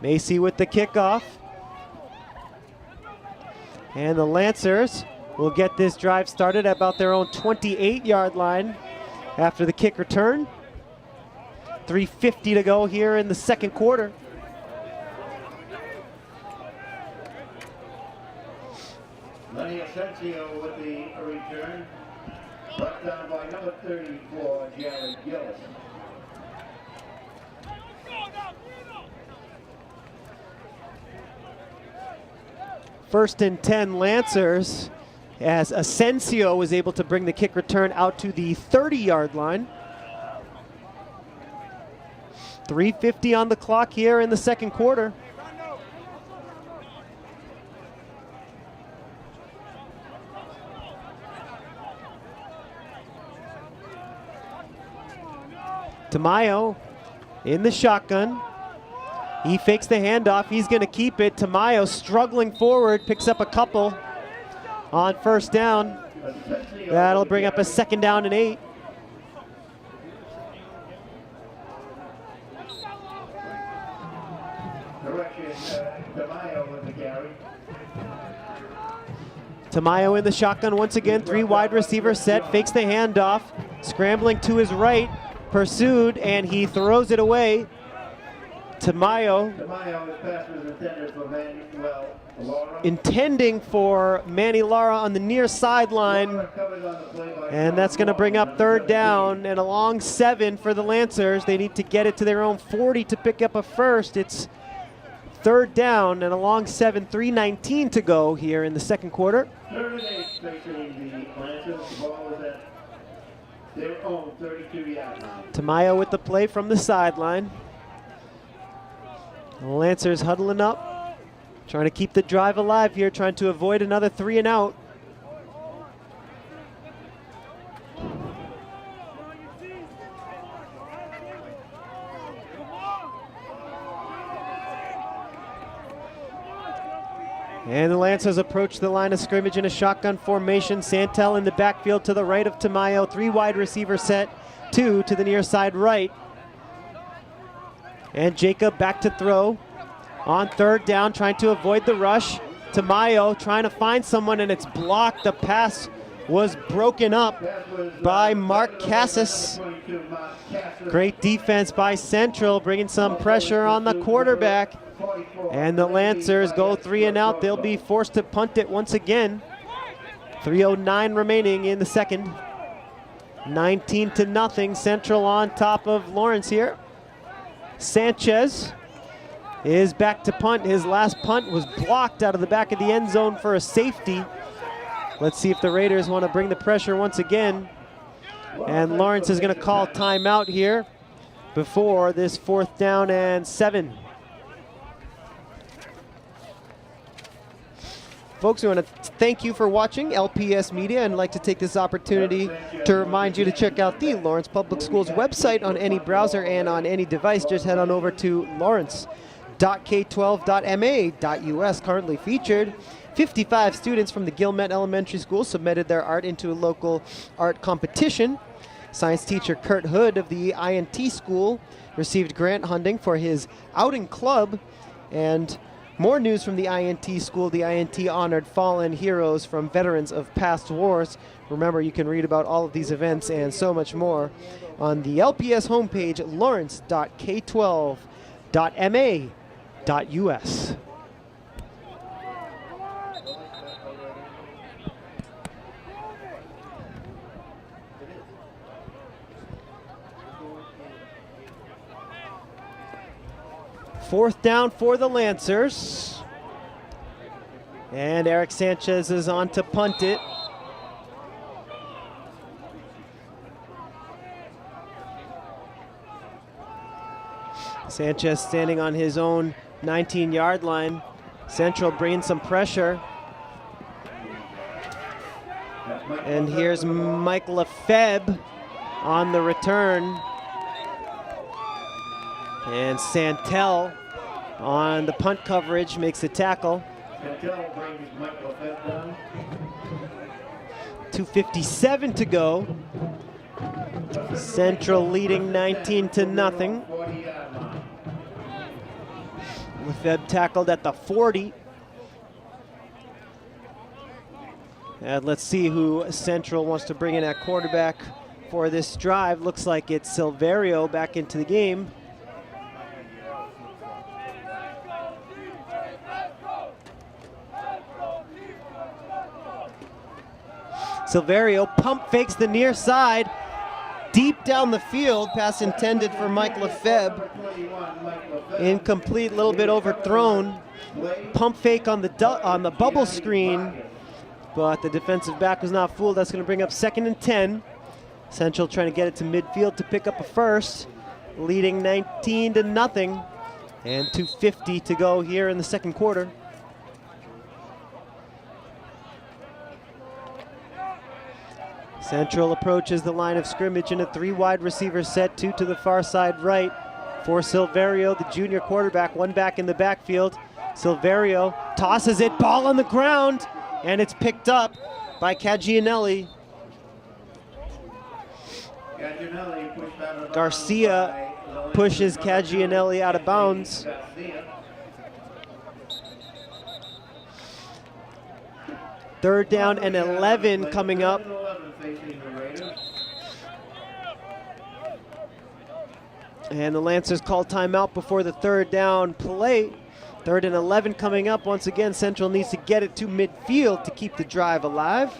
Macy with the kickoff. And the Lancers will get this drive started at about their own 28-yard line after the kick return. 3:50 to go here in the second quarter. Lenny Asensio with the return. Brought down by number 34, Jared Gillis. First and 10 Lancers, as Asensio was able to bring the kick return out to the 30-yard line. 3:50 on the clock here in the second quarter. Tamayo in the shotgun. He fakes the handoff. He's going to keep it. Tamayo struggling forward, picks up a couple on first down. That'll bring up a 2nd down and 8. Tamayo with the carry. Tamayo in the shotgun once again. 3 wide receiver set. Fakes the handoff. Scrambling to his right. Pursued, and he throws it away. Tamayo Tamayo's pass was intended for Manuel Lara. Intending for Manny Lara on the near sideline. And that's going to bring up 3rd down and a long 7 for the Lancers. They need to get it to their own 40 to pick up a first. It's 3rd down and a long 7, 3:19 to go here in the second quarter. 3rd and 8 facing the Lancers. The ball is at their own 32-yard line. Tamayo with the play from the sideline. The Lancers huddling up, trying to keep the drive alive here, trying to avoid another 3 and out. And the Lancers approach the line of scrimmage in a shotgun formation. Santel in the backfield to the right of Tamayo. 3 wide receiver set, 2 to the near side right. And Jacob back to throw on 3rd down, trying to avoid the rush. Tamayo trying to find someone, and it's blocked. The pass was broken up by Mark Cassis. Great defense by Central, bringing some pressure on the quarterback. And the Lancers go 3 and out. They'll be forced to punt it once again. 3:09 remaining in the second. 19-0. Central on top of Lawrence here. Sanchez is back to punt. His last punt was blocked out of the back of the end zone for a safety. Let's see if the Raiders want to bring the pressure once again. And Lawrence is going to call timeout here before this 4th down and 7. Folks, we want to thank you for watching LPS Media and like to take this opportunity to remind you to check out the Lawrence Public Schools website on any browser and on any device. Just head on over to lawrence.k12.ma.us. Currently featured, 55 students from the Gilmet Elementary School submitted their art into a local art competition. Science teacher Kurt Hood of the INT school received grant funding for his outing club. And more news from the INT school. The INT honored fallen heroes from veterans of past wars. Remember, you can read about all of these events and so much more on the LPS homepage, lawrence.k12.ma.us. Fourth down for the Lancers. And Eric Sanchez is on to punt it. Sanchez standing on his own 19-yard line. Central bringing some pressure. And here's Mike Lefebvre on the return. And Santel on the punt coverage makes the tackle. Santel brings Mike Lefebvre down. 2:57 to go. Central leading 19-0. Lefebvre tackled at the 40. And let's see who Central wants to bring in at quarterback for this drive. Looks like it's Silverio back into the game. Silverio pump fakes the near side. Deep down the field, pass intended for Mike Lefebvre. Incomplete, little bit overthrown. Pump fake on the bubble screen, but the defensive back was not fooled. That's going to bring up 2nd and 10. Central trying to get it to midfield to pick up a first, leading 19-0, and 2:50 to go here in the second quarter. Central approaches the line of scrimmage in a 3 wide receiver set, 2 to the far side right for Silverio, the junior quarterback, 1 back in the backfield. Silverio tosses it, ball on the ground, and it's picked up by Caggianelli. Garcia pushes Caggianelli out of bounds. Third down and 11 coming up. And the Lancers call timeout before the third down play. 3rd and 11 coming up. Once again, Central needs to get it to midfield to keep the drive alive.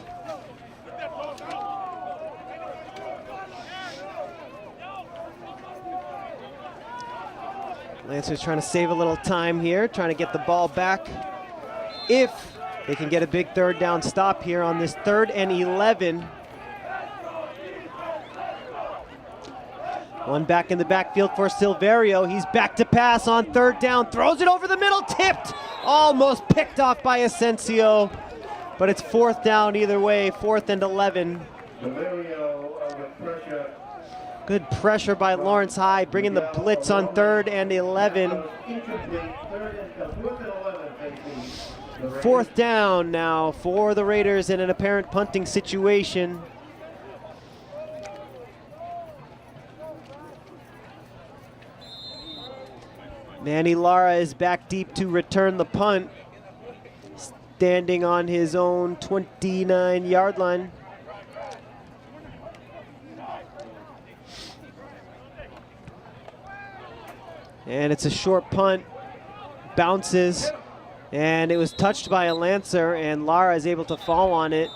Lancers trying to save a little time here, trying to get the ball back. If they can get a big third down stop here on this 3rd and 11. 1 back in the backfield for Silverio. He's back to pass on 3rd down. Throws it over the middle, tipped. Almost picked off by Asensio. But it's 4th down either way, 4th and 11. Good pressure by Lawrence High, bringing the blitz on 3rd and 11. 4th down now for the Raiders in an apparent punting situation. Manny Lara is back deep to return the punt, standing on his own 29-yard line. And it's a short punt, bounces, and it was touched by a Lancer, and Lara is able to fall on it.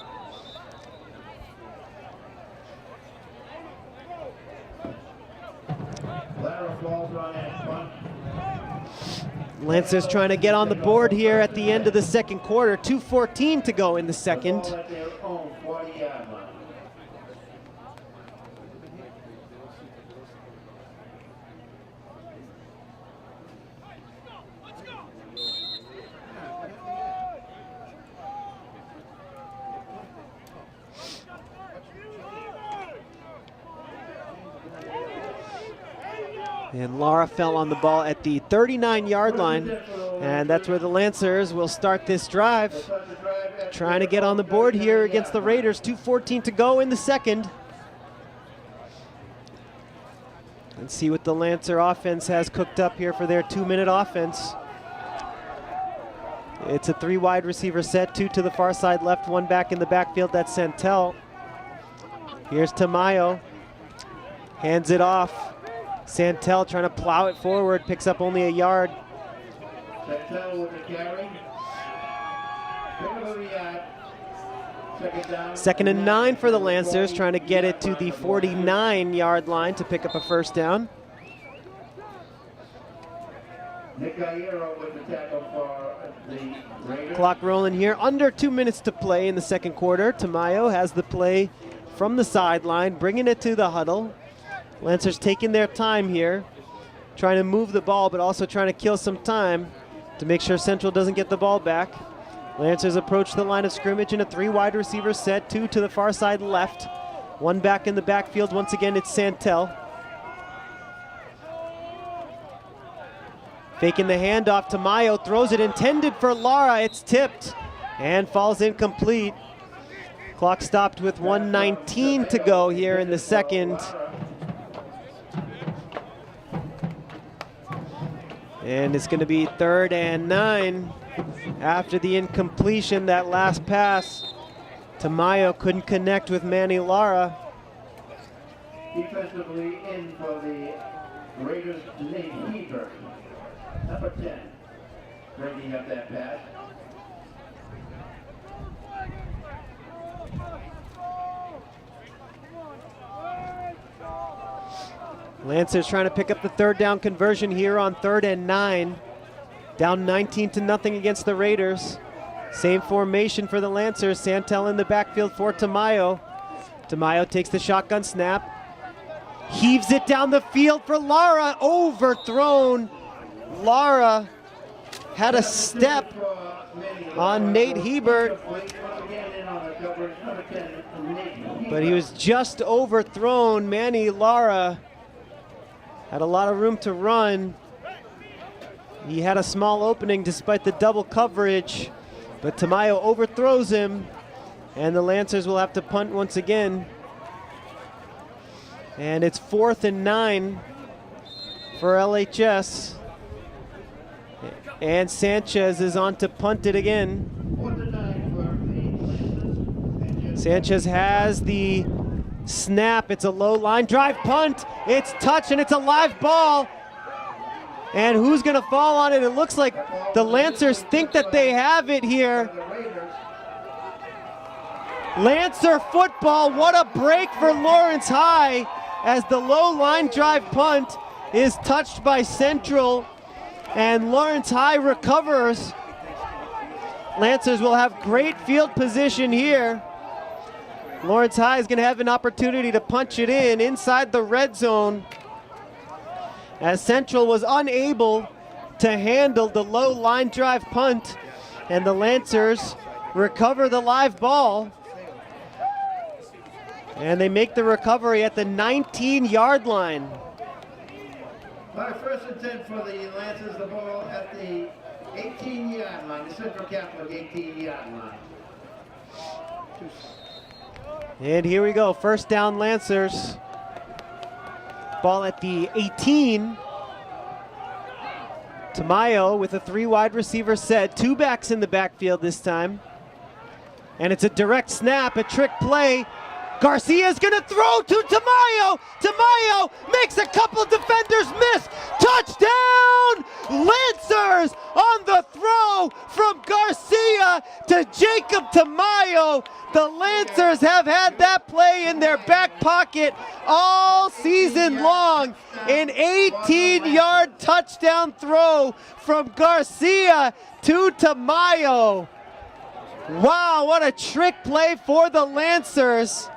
Lancers trying to get on the board here at the end of the second quarter. 2:14 to go in the second. And Lara fell on the ball at the 39-yard line, and that's where the Lancers will start this drive. Trying to get on the board here against the Raiders. 2:14 to go in the second. Let's see what the Lancer offense has cooked up here for their 2-minute offense. It's a 3 wide receiver set, 2 to the far side left, 1 back in the backfield. That's Santel. Here's Tamayo. Hands it off. Santel trying to plow it forward, picks up only a yard. Santel with the carry. 2nd and 9 for the Lancers, trying to get it to the 49-yard line to pick up a first down. With the tackle for the Raiders. Clock rolling here, under 2 minutes to play in the second quarter. Tamayo has the play from the sideline, bringing it to the huddle. Lancers taking their time here, trying to move the ball, but also trying to kill some time to make sure Central doesn't get the ball back. Lancers approach the line of scrimmage in a 3 wide receiver set, 2 to the far side left. 1 back in the backfield. Once again, it's Santel. Faking the handoff to Mayo, throws it intended for Lara. It's tipped and falls incomplete. Clock stopped with 1:19 to go here in the second. And it's going to be 3rd and 9 after the incompletion. That last pass to Mayo couldn't connect with Manny Lara. Defensively in for the Raiders, Nate Heber, number 10, breaking up that pass. Lancers trying to pick up the 3rd down conversion here on 3rd and 9. Down 19-0 against the Raiders. Same formation for the Lancers. Santel in the backfield for Tamayo. Tamayo takes the shotgun snap. Heaves it down the field for Lara. Overthrown. Lara had a step on Nate Hebert, but he was just overthrown. Manny Lara had a lot of room to run. He had a small opening despite the double coverage, but Tamayo overthrows him, and the Lancers will have to punt once again. And it's 4th and 9 for LHS. And Sanchez is on to punt it again. Sanchez has the snap. It's a low line drive punt. It's touched and it's a live ball. And who's going to fall on it? It looks like the Lancers think that they have it here. Lancer football, what a break for Lawrence High as the low line drive punt is touched by Central and Lawrence High recovers. Lancers will have great field position here. Lawrence High is going to have an opportunity to punch it in inside the red zone as Central was unable to handle the low line drive punt, and the Lancers recover the live ball. And they make the recovery at the 19-yard line. By 1st and 10 for the Lancers, the ball at the 18-yard line, the Central Catholic 18-yard line. And here we go, 1st down Lancers. Ball at the 18. Tamayo with a 3 wide receiver set, 2 backs in the backfield this time. And it's a direct snap, a trick play. Garcia's gonna throw to Tamayo. Tamayo makes a couple defenders miss. Touchdown! Lancers on the throw from Garcia to Jacob Tamayo. The Lancers have had that play in their back pocket all season long. An 18-yard touchdown throw from Garcia to Tamayo. Wow, what a trick play for the Lancers.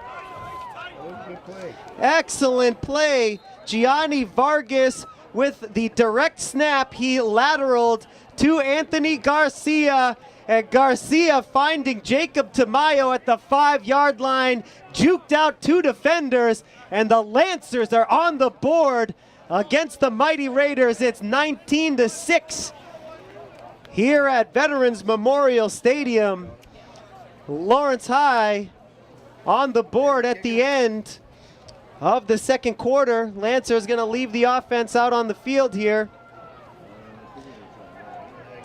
Excellent play. Gianni Vargas with the direct snap. He lateraled to Anthony Garcia, and Garcia finding Jacob Tamayo at the 5-yard line, juked out 2 defenders, and the Lancers are on the board against the mighty Raiders. It's 19-6 here at Veterans Memorial Stadium. Lawrence High on the board at the end of the second quarter. Lancer is going to leave the offense out on the field here.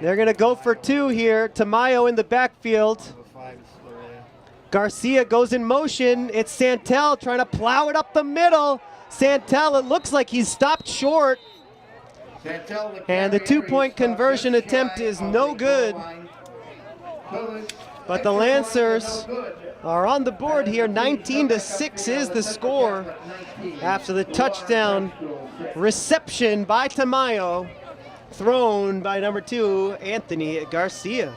They're going to go for 2 here. Tamayo in the backfield. Garcia goes in motion. It's Santel trying to plow it up the middle. Santel, it looks like he's stopped short. And the 2-point conversion attempt is no good. But the Lancers are on the board here. 19-6 is the score after the touchdown reception by Tamayo, thrown by number 2, Anthony Garcia.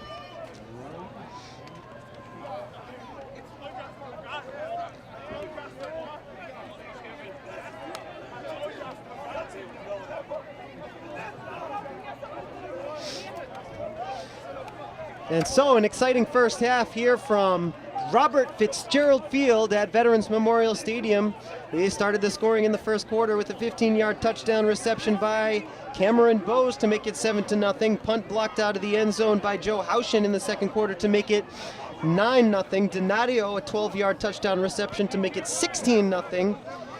And so an exciting first half here from Robert Fitzgerald Field at Veterans Memorial Stadium. They started the scoring in the first quarter with a 15-yard touchdown reception by Cameron Bowes to make it 7-0. Punt blocked out of the end zone by Joe Haushin in the second quarter to make it 9-0. Donadio, a 12-yard touchdown reception to make it 16-0.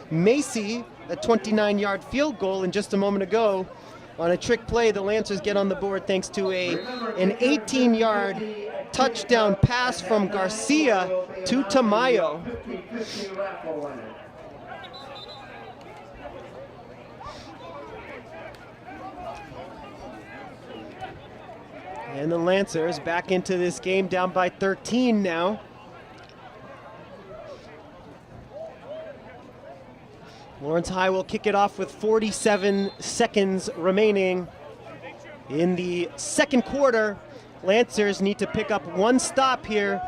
Macy, a 29-yard field goal, and just a moment ago, on a trick play, the Lancers get on the board thanks to an 18-yard touchdown pass from Garcia to Tamayo. And the Lancers back into this game, down by 13 now. Lawrence High will kick it off with 47 seconds remaining in the second quarter. Lancers need to pick up one stop here,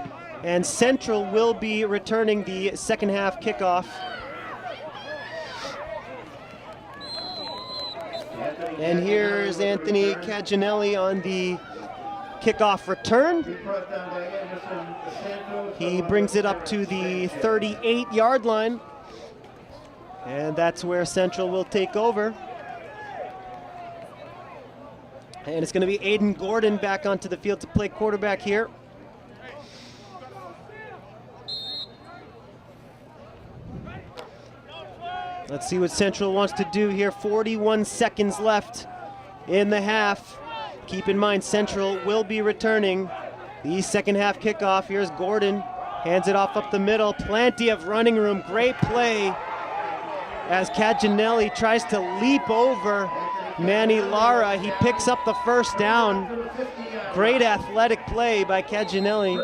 and Central will be returning the second half kickoff. And here's Anthony Caginelli on the kickoff return. He brings it up to the 38-yard line. And that's where Central will take over. And it's going to be Aiden Gordon back onto the field to play quarterback here. Let's see what Central wants to do here. 41 seconds left in the half. Keep in mind, Central will be returning the second half kickoff. Here's Gordon, hands it off up the middle. Plenty of running room, great play as Caginelli tries to leap over Manny Lara. He picks up the first down. Great athletic play by Caginelli.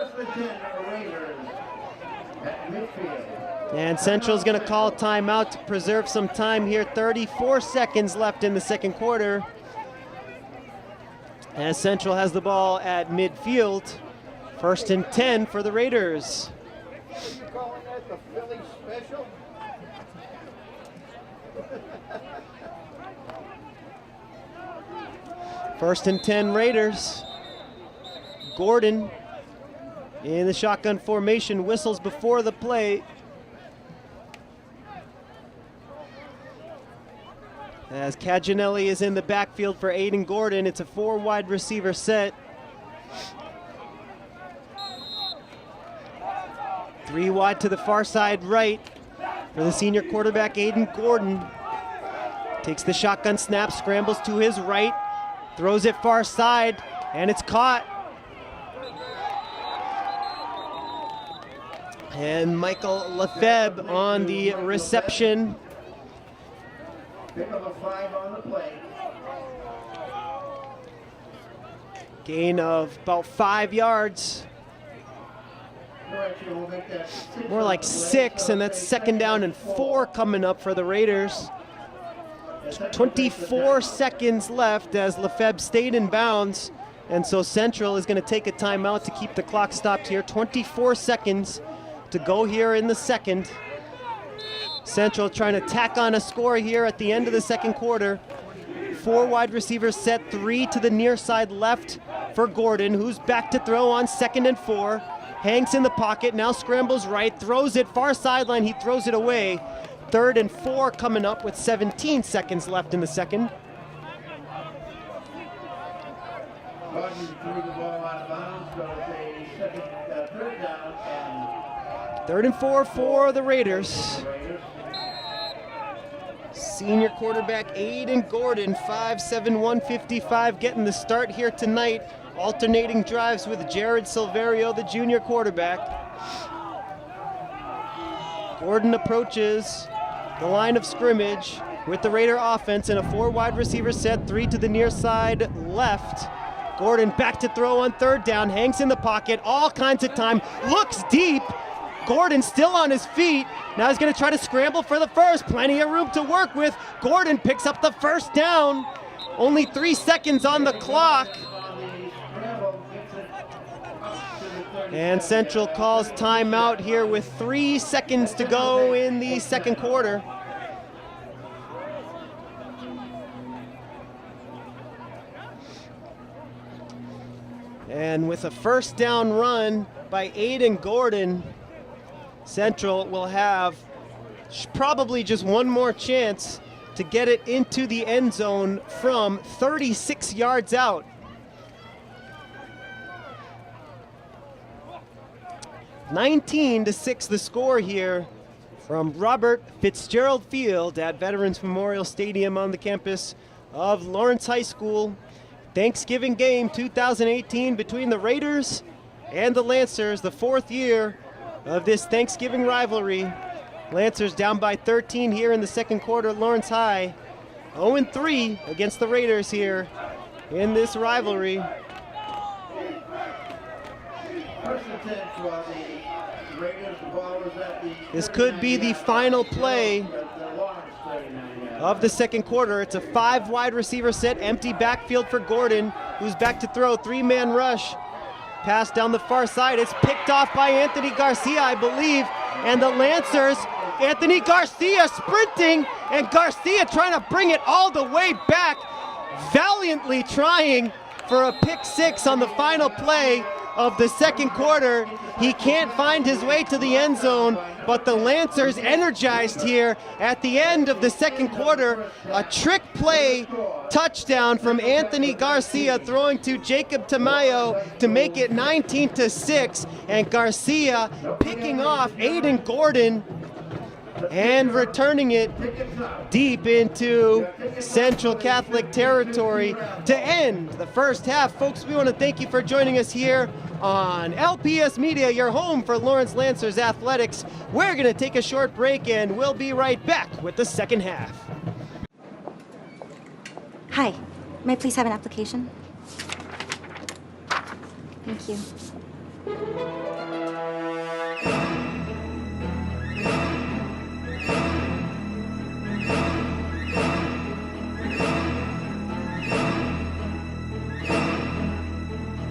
And Central's gonna call timeout to preserve some time here. 34 seconds left in the second quarter, as Central has the ball at midfield. 1st and 10 for the Raiders. You calling that the Philly special? First and 10 Raiders. Gordon in the shotgun formation, whistles before the play. As Caginelli is in the backfield for Aiden Gordon, it's a 4 wide receiver set. 3 wide to the far side right for the senior quarterback, Aiden Gordon. Takes the shotgun snap, scrambles to his right, throws it far side, and it's caught. And Michael Lefebvre on the reception. Pick up a 5 on the play. Gain of about 5 yards. Correction, we'll make that 6 More on like the play. 6, So and that's it's a 2nd down and 4 coming up for the Raiders. 24 seconds left as Lefebvre stayed in bounds, and so Central is going to take a timeout to keep the clock stopped here. 24 seconds to go here in the second. Central trying to tack on a score here at the end of the second quarter. 4 wide receivers set, 3 to the near side left for Gordon, who's back to throw on 2nd and 4. Hangs in the pocket, now scrambles right, throws it far sideline, he throws it away. 3rd and 4 coming up with 17 seconds left in the second. Gordon threw the ball out of bounds, so it's a 3rd down and 3rd and 4 for the Raiders. Raiders. Senior quarterback Aiden Gordon, 5'7", 155, getting the start here tonight. Alternating drives with Jared Silverio, the junior quarterback. Gordon approaches the line of scrimmage with the Raider offense in a 4 wide receiver set, 3 to the near side left. Gordon back to throw on 3rd down, hangs in the pocket, all kinds of time, looks deep. Gordon still on his feet. Now he's going to try to scramble for the first. Plenty of room to work with. Gordon picks up the first down. Only 3 seconds on the clock. And Central calls timeout here with 3 seconds to go in the second quarter. And with a first down run by Aiden Gordon, Central will have probably just one more chance to get it into the end zone from 36 yards out. (19-6) the score here from Robert Fitzgerald Field at Veterans Memorial Stadium on the campus of Lawrence High School. Thanksgiving game 2018 between the Raiders and the Lancers, the fourth year of this Thanksgiving rivalry. Lancers down by 13 here in the second quarter. Lawrence High 0-3 against the Raiders here in this rivalry. This could be the final play of the second quarter. It's a 5 wide receiver set, empty backfield for Gordon, who's back to throw, 3-man rush. Pass down the far side, it's picked off by Anthony Garcia, I believe, and the Lancers, Anthony Garcia sprinting, and Garcia trying to bring it all the way back, valiantly trying for a pick 6 on the final play of the second quarter. He can't find his way to the end zone, but the Lancers energized here at the end of the second quarter. A trick play touchdown from Anthony Garcia throwing to Jacob Tamayo to make it 19-6, and Garcia picking off Aiden Gordon and returning it deep into Central Catholic territory to end the first half. Folks, we want to thank you for joining us here on LPS Media, your home for Lawrence Lancers Athletics. We're going to take a short break and we'll be right back with the second half. Hi, may I please have an application? Thank you.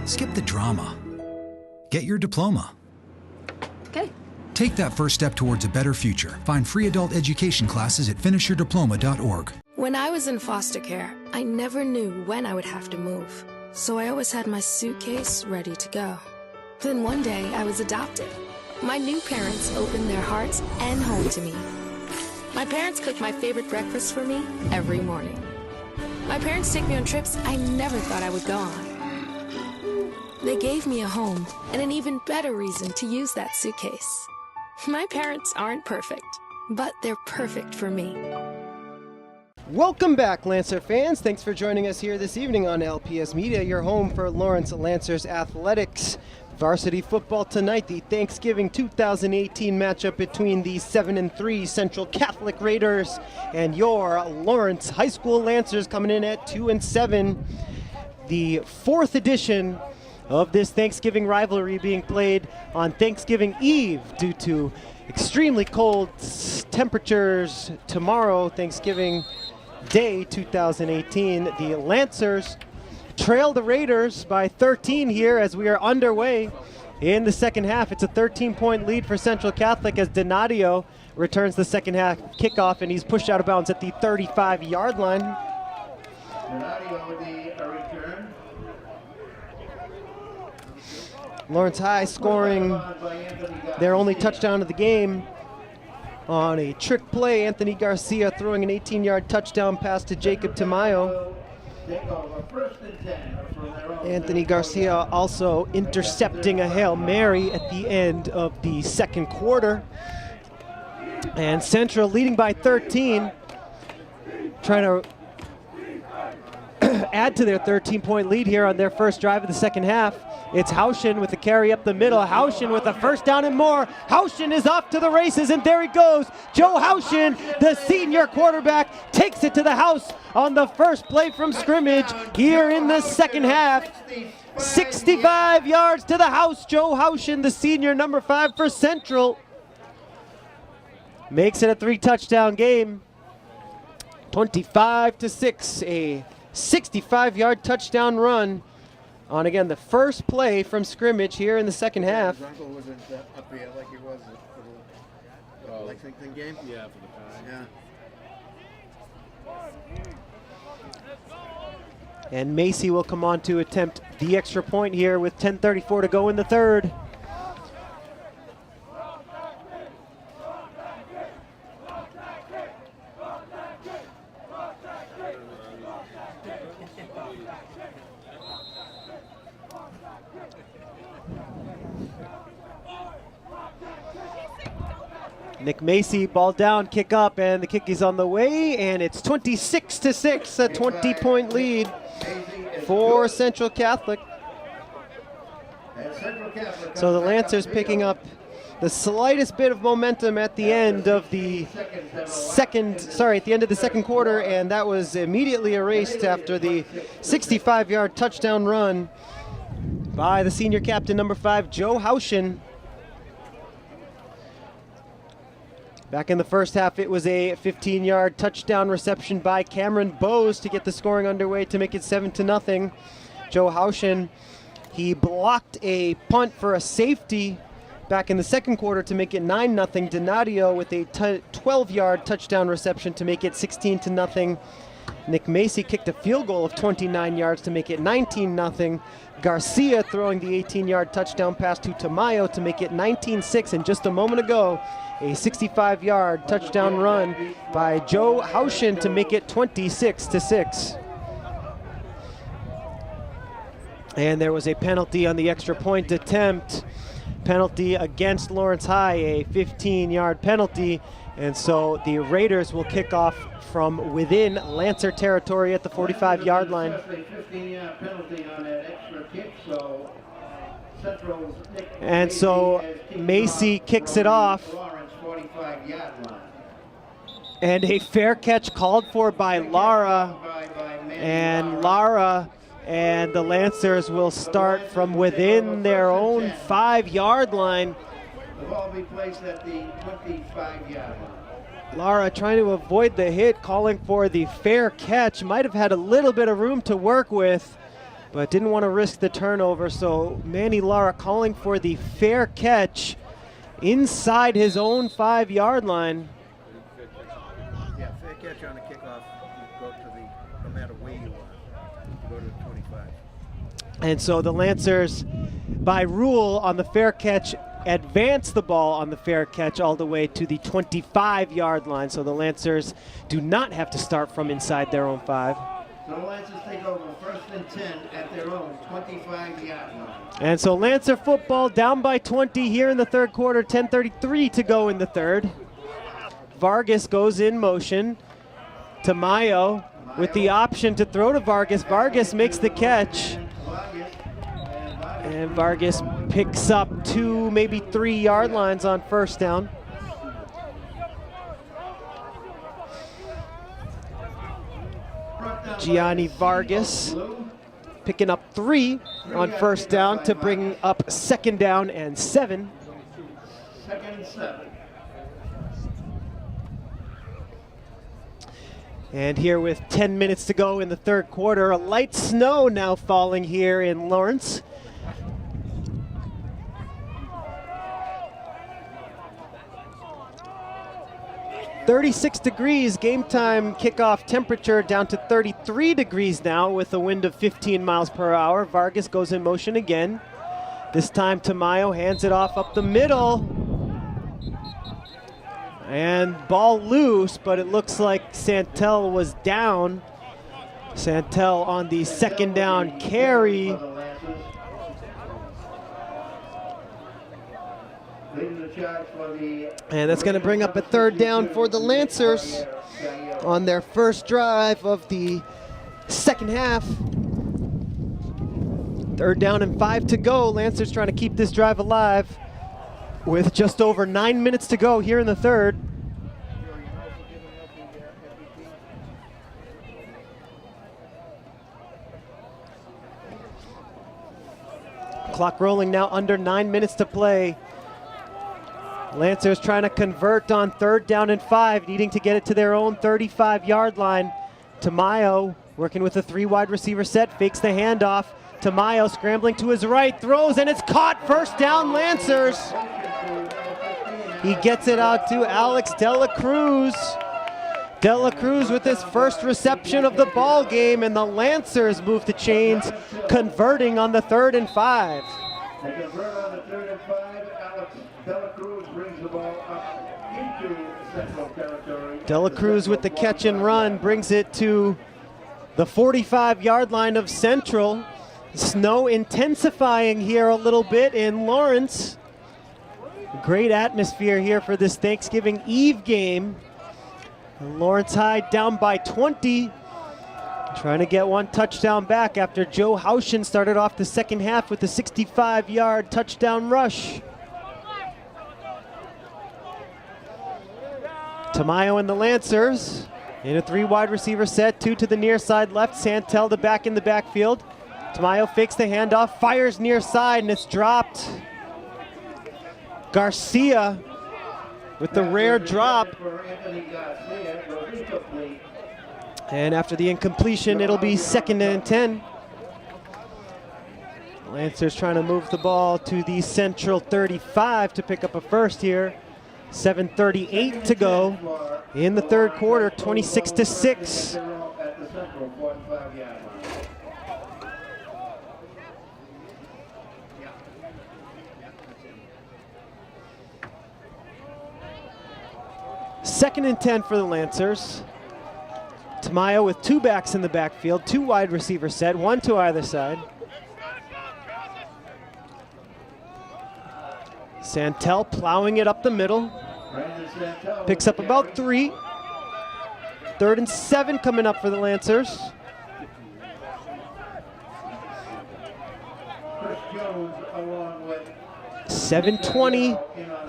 Skip the drama. Get your diploma. Okay. Take that first step towards a better future. Find free adult education classes at finishyourdiploma.org. When I was in foster care, I never knew when I would have to move. So I always had my suitcase ready to go. Then one day, I was adopted. My new parents opened their hearts and home to me. My parents cook my favorite breakfast for me every morning. My parents take me on trips I never thought I would go on. They gave me a home and an even better reason to use that suitcase. My parents aren't perfect, but they're perfect for me. Welcome back, Lancer fans. Thanks for joining us here this evening on LPS Media, your home for Lawrence Lancers Athletics. Varsity football tonight, the Thanksgiving 2018 matchup between the 7-3 Central Catholic Raiders and your Lawrence High School Lancers, coming in at 2-7. The fourth edition of this Thanksgiving rivalry being played on Thanksgiving Eve due to extremely cold temperatures tomorrow, Thanksgiving Day 2018. The Lancers trail the Raiders by 13 here as we are underway in the second half. It's a 13-point lead for Central Catholic as Donadio returns the second half kickoff, and he's pushed out of bounds at the 35-yard line. Donadio with the return. Lawrence High scoring their only touchdown of the game on a trick play. Anthony Garcia throwing an 18-yard touchdown pass to Jacob Tamayo. Anthony Garcia also intercepting a Hail Mary at the end of the second quarter. And Central leading by 13, trying to add to their 13-point lead here on their first drive of the second half. It's Haushin with the carry up the middle. Haushin with a first down and more. Haushin is off to the races, and there he goes. Joe Haushin, the senior quarterback, takes it to the house on the first play from scrimmage here in the second half. 65 yards to the house. Joe Haushin, the senior, number 5 for Central, makes it a 3-touchdown game. 25-6, a 65-yard touchdown run on, again, the first play from scrimmage here in the second half. Bronco wasn't up here like he was for the Lexington game? Yeah, for the pass. Yeah. And Macy will come on to attempt the extra point here with 10:34 to go in the third. Nick Macy, ball down, kick up, and the kick is on the way, and it's 26-6, a 20-point lead for Central Catholic. So the Lancers picking up the slightest bit of momentum at the end of the second quarter, and that was immediately erased after the 65-yard touchdown run by the senior captain, number 5, Joe Haushin. Back in the first half, it was a 15-yard touchdown reception by Cameron Bowes to get the scoring underway to make it 7-0. Joe Haushin, he blocked a punt for a safety back in the second quarter to make it 9-0. Donadio with a 12-yard touchdown reception to make it 16-0. Nick Macy kicked a field goal of 29 yards to make it 19-0. Garcia throwing the 18-yard touchdown pass to Tamayo to make it 19-6. And just a moment ago, a 65-yard touchdown run by Joe Haushin to make it 26-6. And there was a penalty on the extra point attempt. Penalty against Lawrence High, a 15-yard penalty. And so the Raiders will kick off from within Lancer territory at the 45-yard line. And so Macy kicks it off. And a fair catch called for by Lara. And Lara and the Lancers will start from within their own 5-yard line. The ball will be placed at the 25-yard line. Lara trying to avoid the hit, calling for the fair catch. Might have had a little bit of room to work with, but didn't want to risk the turnover. So Manny Lara calling for the fair catch inside his own 5-yard line. Yeah, fair catch on the kickoff. You go to the, no matter where you are, you go to the 25. And so the Lancers, by rule on the fair catch, advance the ball on the fair catch all the way to the 25-yard line. So the Lancers do not have to start from inside their own 5. So the Lancers take over 1st and 10 at their own 25-yard line. And so Lancer football down by 20 here in the third quarter, 10:33 to go in the third. Vargas goes in motion. Tamayo with the option to throw to Vargas. Vargas makes the catch. And Vargas picks up 2, maybe 3-yard lines on first down. Gianni Vargas picking up 3 on first down to bring up 2nd down and 7. 2nd and 7. And here with 10 minutes to go in the third quarter, a light snow now falling here in Lawrence. .36 degrees, game time kickoff temperature down to 33 degrees now with a wind of 15 miles per hour. Vargas goes in motion again. This time Tamayo hands it off up the middle. And ball loose, but it looks like Santel was down. Santel on the 2nd down carry. And that's going to bring up a 3rd down for the Lancers on their first drive of the second half. 3rd down and 5 to go. Lancers trying to keep this drive alive with just over 9 minutes to go here in the third. Clock rolling now, under 9 minutes to play. Lancers trying to convert on 3rd down and 5, needing to get it to their own 35-yard line. Tamayo working with a 3-wide receiver set, fakes the handoff. Tamayo scrambling to his right, throws, and it's caught. First down, Lancers. He gets it out to Alex Dela Cruz. Dela Cruz with his first reception of the ball game, and the Lancers move to chains, converting on the 3rd and 5. They convert on the 3rd and 5. Alex Dela Cruz brings the ball up into Central territory. Dela Cruz with the catch and run brings it to the 45-yard line of Central. Snow intensifying here a little bit in Lawrence. Great atmosphere here for this Thanksgiving Eve game. Lawrence High down by 20. Trying to get one touchdown back after Joe Haushin started off the second half with a 65-yard touchdown rush. Tamayo and the Lancers in a 3 wide receiver set, 2 to the near side left, Santel the back in the backfield. Tamayo fakes the handoff, fires near side, and it's dropped. Garcia with the rare drop. And after the incompletion, it'll be 2nd and 10. Lancers trying to move the ball to the Central 35 to pick up a first here. 7:38 to go in the 3rd quarter, 26-6. Second and 10 for the Lancers. Tamayo with 2 backs in the backfield, 2 wide receiver set, 1 to either side. Santel plowing it up the middle. Picks up about 3. 3rd and 7 coming up for the Lancers. Chris Jones along with 7:20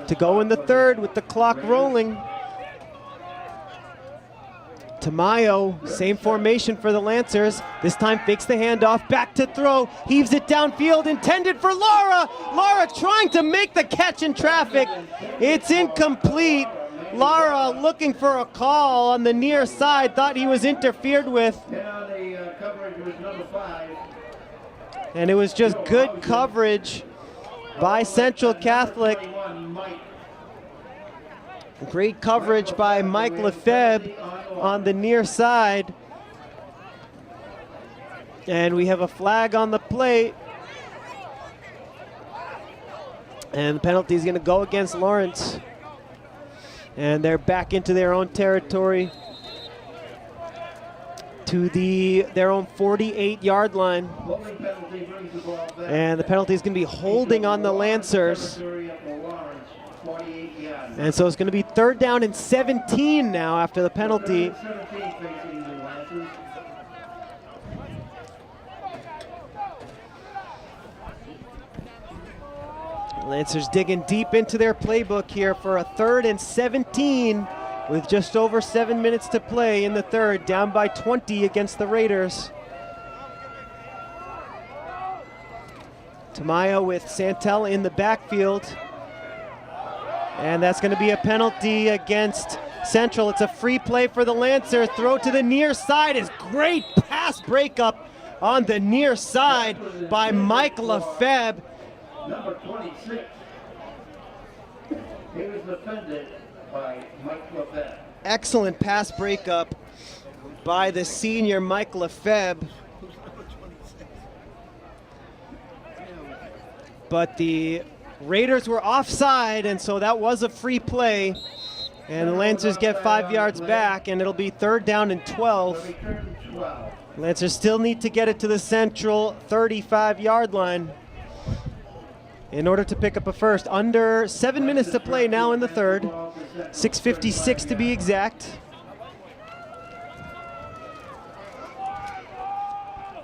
to go in the 3rd with the clock rolling. Tamayo, same formation for the Lancers. This time fakes the handoff, back to throw, heaves it downfield, intended for Lara. Lara trying to make the catch in traffic. It's incomplete. Lara looking for a call on the near side, thought he was interfered with. and on the coverage was number 5. And it was just good coverage by Central Catholic. Great coverage by Mike Lefebvre on the near side. And we have a flag on the plate. And the penalty is going to go against Lawrence. And they're back into their own territory to their own 48-yard line. And the penalty is going to be holding on the Lancers. And so it's going to be 3rd down and 17 now after the penalty. Lancers digging deep into their playbook here for a 3rd and 17 with just over 7 minutes to play in the 3rd, down by 20 against the Raiders. Tamayo with Santel in the backfield. And that's going to be a penalty against Central. It's a free play for the Lancers. Throw to the near side is great pass breakup on the near side by Mike Lefebvre. Number 26. He was defended by Mike Lefebvre. Excellent pass breakup by the senior Mike Lefebvre. But the Raiders were offside, and so that was a free play. And the Lancers get 5 yards back, and it'll be 3rd down and 12. Lancers still need to get it to the Central 35-yard line in order to pick up a first. Under 7 minutes to play now in the 3rd. 6:56 to be exact.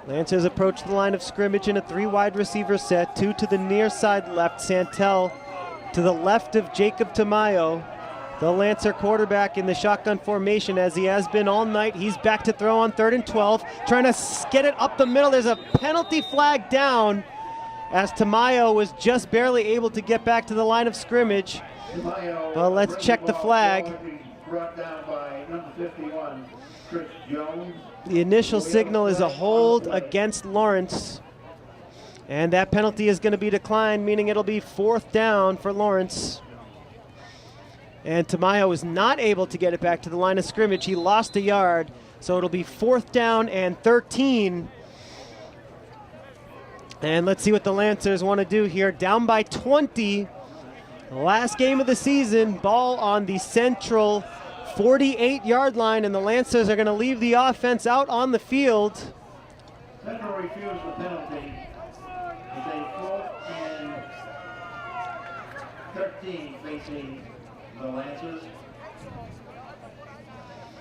Lancers approach the line of scrimmage in a 3 wide receiver set, 2 to the near side left, Santel to the left of Jacob Tamayo. The Lancer quarterback in the shotgun formation as he has been all night. He's back to throw on 3rd and 12, trying to get it up the middle. There's a penalty flag down as Tamayo was just barely able to get back to the line of scrimmage. Well, let's check the flag. Brought down by number 51, Chris Jones. The initial signal is a hold against Lawrence. And that penalty is going to be declined, meaning it'll be 4th down for Lawrence. And Tamayo was not able to get it back to the line of scrimmage. He lost a yard, so it'll be 4th down and 13. And let's see what the Lancers want to do here. Down by 20. Last game of the season. Ball on the Central 48-yard line, and the Lancers are going to leave the offense out on the field. Central refused the penalty. It's a 4th and 13 facing the Lancers.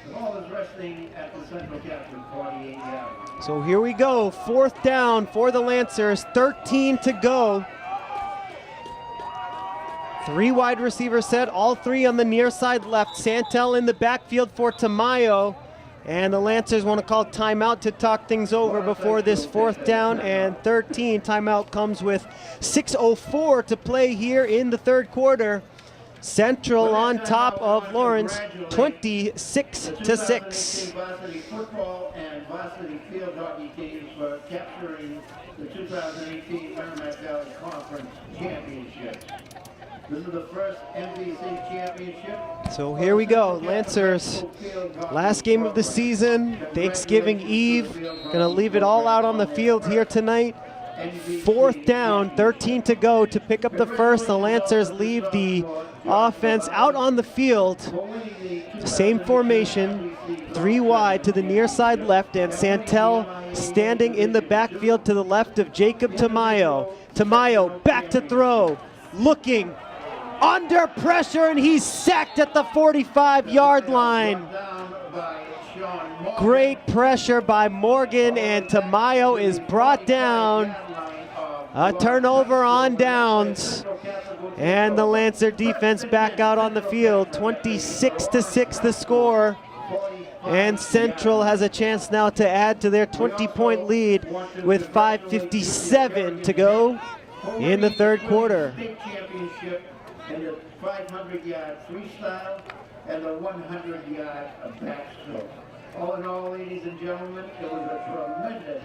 The ball is resting at the Central Catholic 48 yards. So here we go, 4th down for the Lancers, 13 to go. 3 wide receiver set, all 3 on the near side left. Santel in the backfield for Tamayo. And the Lancers want to call timeout to talk things over before this 4th down and 13. Timeout comes with 6:04 to play here in the 3rd quarter. Central on top of Lawrence, 26-6. Varsity football and varsity field hockey teams for capturing the 2018 Merrimack Valley Conference Championship. This is the first MVC championship. So here we go, Lancers, last game of the season, Thanksgiving Eve. Gonna leave it all out on the field here tonight. 4th down, 13 to go to pick up the first. The Lancers leave the offense out on the field. Same formation, 3 wide to the near side left, and Santel standing in the backfield to the left of Jacob Tamayo. Tamayo back to throw, looking, under pressure, and he's sacked at the 45-yard line. Great pressure by Morgan, and Tamayo is brought down. A turnover on downs. And the Lancer defense back out on the field. 26-6 the score. And Central has a chance now to add to their 20-point lead with 5:57 to go in the 3rd quarter. And the 500-yard freestyle and the 100-yard backstroke. All in all, ladies and gentlemen, it was a tremendous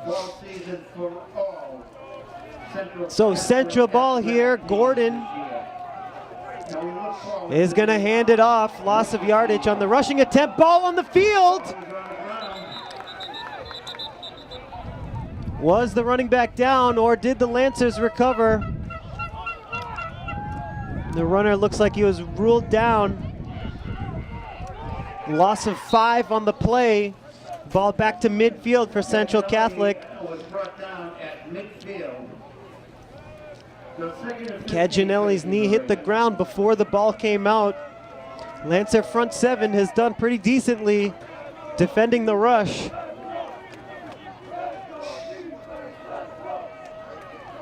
fall season for all Central. So Central ball here. Gordon is going to hand it off. Loss of yardage on the rushing attempt. Ball on the field. Was the running back down, or did the Lancers recover? The runner looks like he was ruled down. Loss of 5 on the play. Ball back to midfield for Central Catholic. Caginelli's knee hit the ground before the ball came out. Lancer front 7 has done pretty decently defending the rush.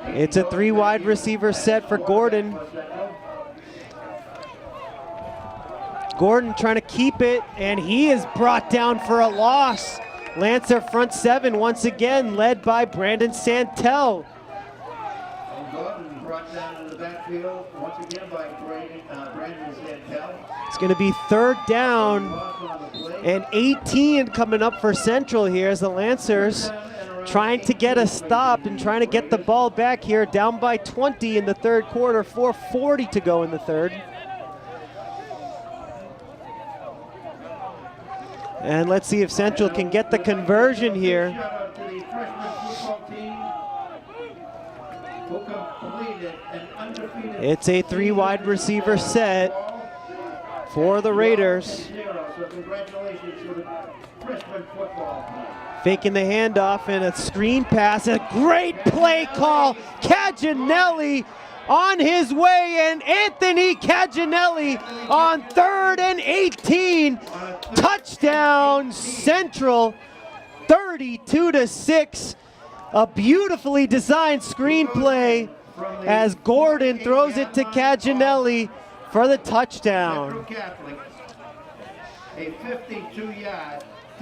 It's a 3 wide receiver set for Gordon. Gordon trying to keep it, and he is brought down for a loss. Lancer front 7 once again, led by Brandon Santel. Gordon brought down in the backfield once again by Brandon Santel. It's going to be 3rd down and 18 coming up for Central here as the Lancers trying to get a stop and trying to get the ball back here, down by 20 in the 3rd quarter, 4:40 to go in the 3rd. And let's see if Central can get the conversion here. It's a 3 wide receiver set for the Raiders. Faking the handoff and a screen pass. A great play call. Caginelli on his way, and Anthony Caginelli on 3rd and 18. Touchdown Central, 32-6. A beautifully designed screenplay as Gordon throws it to Caginelli for the touchdown.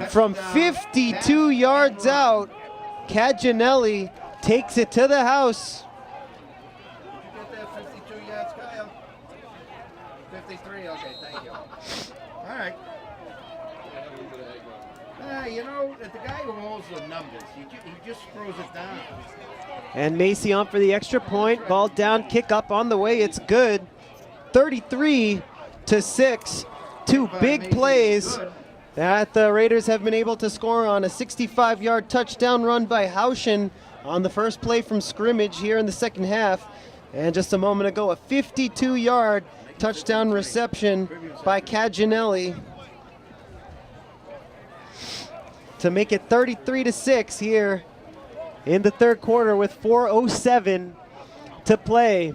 From 52 yards out, Caginelli takes it to the house. 53, okay, thank you. All right. You know, the guy who holds the numbers, he just throws it down. And Macy on for the extra point. Ball down, kick up on the way. It's good. 33 6. Two big plays that the Raiders have been able to score on. A 65-yard touchdown run by Houchen on the first play from scrimmage here in the second half. And just a moment ago, a 52-yard touchdown reception by Caginelli to make it 33-6 here in the third quarter with 4:07 to play.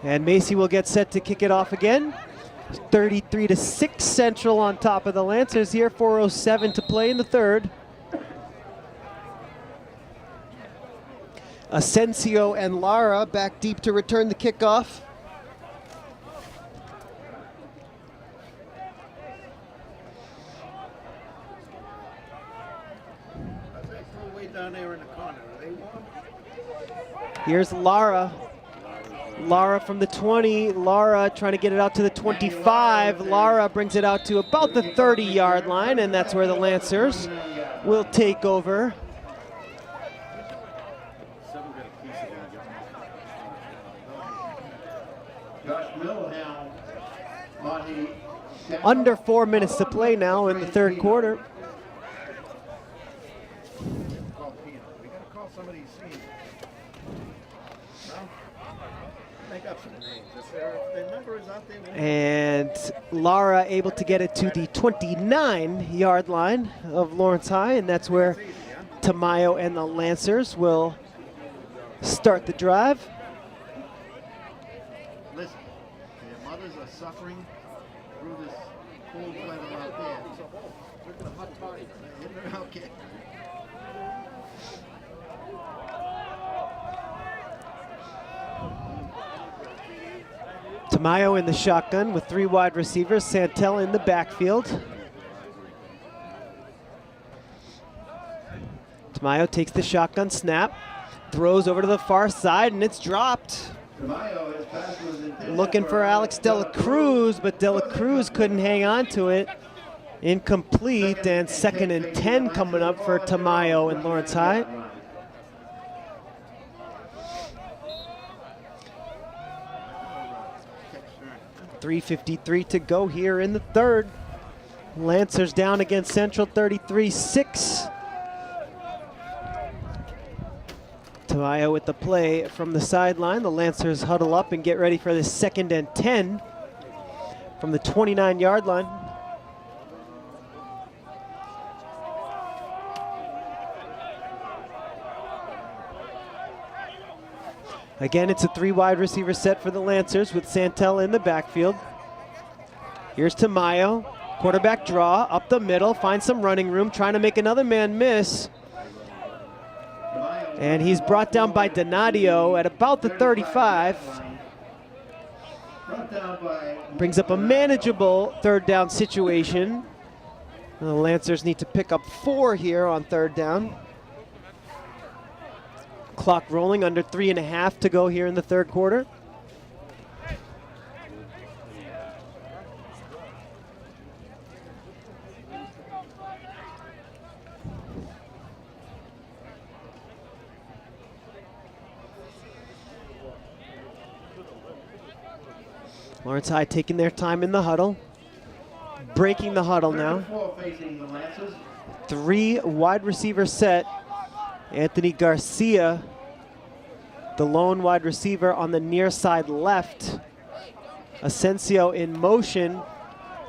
And Macy will get set to kick it off again. 33-6 Central on top of the Lancers here. 4:07 to play in the third. Asensio and Lara back deep to return the kickoff. Way down there in the corner. Are they warm? Here's Lara. Lara from the 20. Lara trying to get it out to the 25. Lara brings it out to about the 30-yard line, and that's where the Lancers will take over. Under 4 minutes to play now in the third quarter. We gotta call some of these scenes. Make up some names. If their number is out there. And Lara able to get it to the 29-yard line of Lawrence High, and that's where Tamayo and the Lancers will start the drive. Listen, their mothers are suffering through this cold weather out there. Look at the hot toddy. Okay. Tamayo in the shotgun with 3 wide receivers. Santel in the backfield. Tamayo takes the shotgun snap, throws over to the far side, and it's dropped. Looking for Alex Dela Cruz, but Dela Cruz couldn't hang on to it. Incomplete, and 2nd and 10 coming up for Tamayo and Lawrence High. .353 to go here in the third. Lancers down against Central 33-6. Tamayo with the play from the sideline. The Lancers huddle up and get ready for the 2nd and 10 from the 29-yard line. Again, it's a 3 wide receiver set for the Lancers with Santel in the backfield. Here's Tamayo, quarterback draw, up the middle, finds some running room, trying to make another man miss. And he's brought down by Donadio at about the 35. Brings up a manageable 3rd down situation. The Lancers need to pick up 4 here on 3rd down. Clock rolling, under 3.5 to go here in the third quarter. Lawrence High taking their time in the huddle. Breaking the huddle now. 3 wide receiver set. Anthony Garcia, the lone wide receiver on the near side left. Asensio in motion,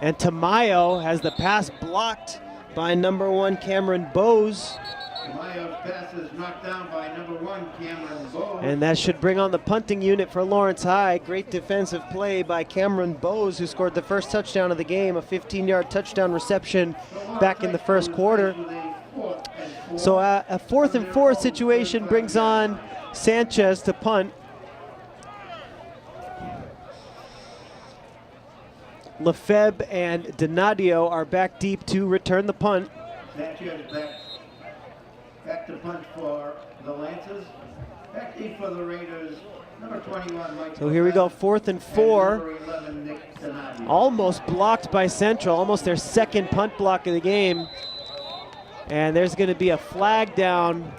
and Tamayo has the pass blocked by number 1 Cameron Bowes. Tamayo's pass is knocked down by number 1 Cameron Bowes. And that should bring on the punting unit for Lawrence High. Great defensive play by Cameron Bowes, who scored the first touchdown of the game, a 15-yard touchdown reception back in the first quarter. So a 4th and 4 situation brings on Sanchez to punt. Lefebvre and Donadio are back deep to return the punt. Sanchez back to punt for the Lancers. Back deep for the Raiders. Number 21, Mike. So here we go, 4th and 4. Number 11, Nick Donadio. Almost blocked by Central, almost their second punt block of the game. And there's going to be a flag down.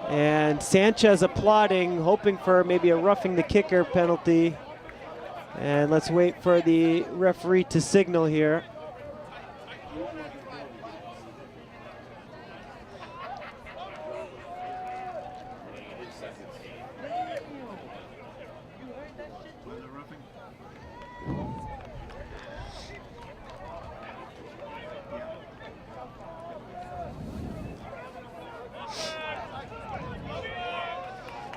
And Sanchez applauding, hoping for maybe a roughing the kicker penalty. And let's wait for the referee to signal here.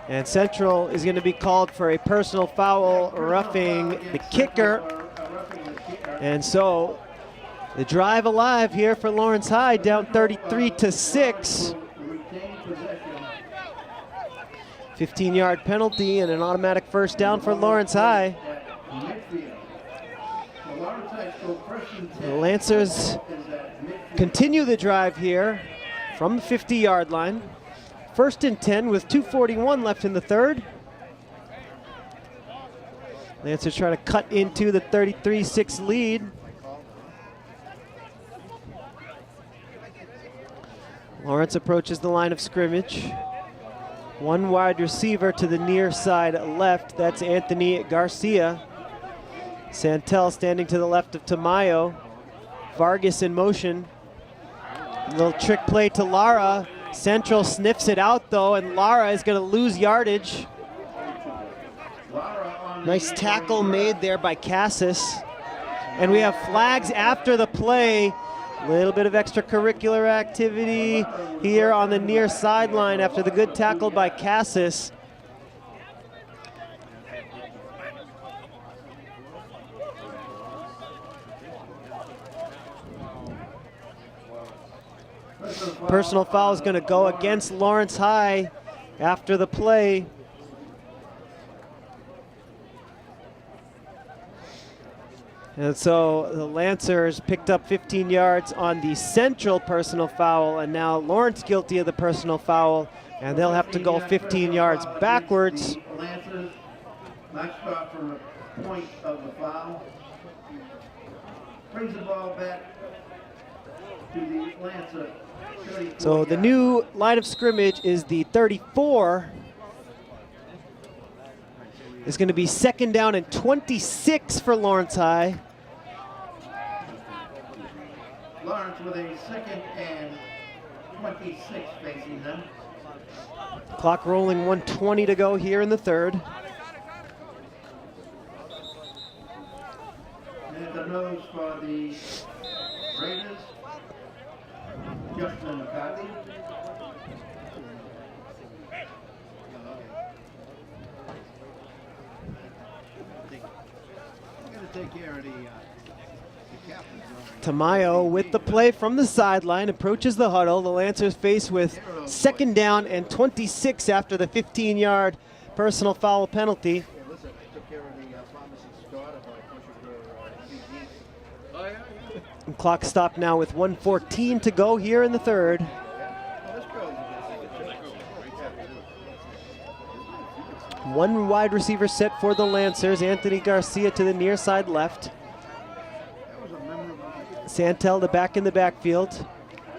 And Central is going to be called for a personal foul roughing the kicker. And so the drive alive here for Lawrence High, down 33-6. 15-yard penalty and an automatic first down for Lawrence High. The Lancers continue the drive here from the 50-yard line. 1st and 10 with 2:41 left in the third. Lancers try to cut into the 33-6 lead. Lawrence approaches the line of scrimmage. One wide receiver to the near side left. That's Anthony Garcia. Santel standing to the left of Tamayo. Vargas in motion. A little trick play to Lara. Central sniffs it out though, and Lara is going to lose yardage. Nice tackle made there by Cassis. And we have flags after the play. A little bit of extracurricular activity here on the near sideline after the good tackle by Cassis. Personal foul is going to go against Lawrence High after the play. And so the Lancers picked up 15 yards on the Central personal foul, and now Lawrence guilty of the personal foul, and they'll have to go 15 yards backwards. The Lancers knocked off from the point of the foul. Brings the ball back to the Lancer. So the new line of scrimmage is the 34. It's going to be 2nd down and 26 for Lawrence High. Lawrence with a 2nd and 26 facing them. Clock rolling, 1:20 to go here in the third. And at the nose for the Raiders, Justin McCarthy. Take care of the captains. Tamayo with the play from the sideline, approaches the huddle. The Lancers face with 2nd down and 26 after the 15-yard personal foul penalty. Listen, I took care of the pharmacy starter by pushing her And clock stopped now with 1:14 to go here in the third. One wide receiver set for the Lancers. Anthony Garcia to the near side left. Santel the back in the backfield.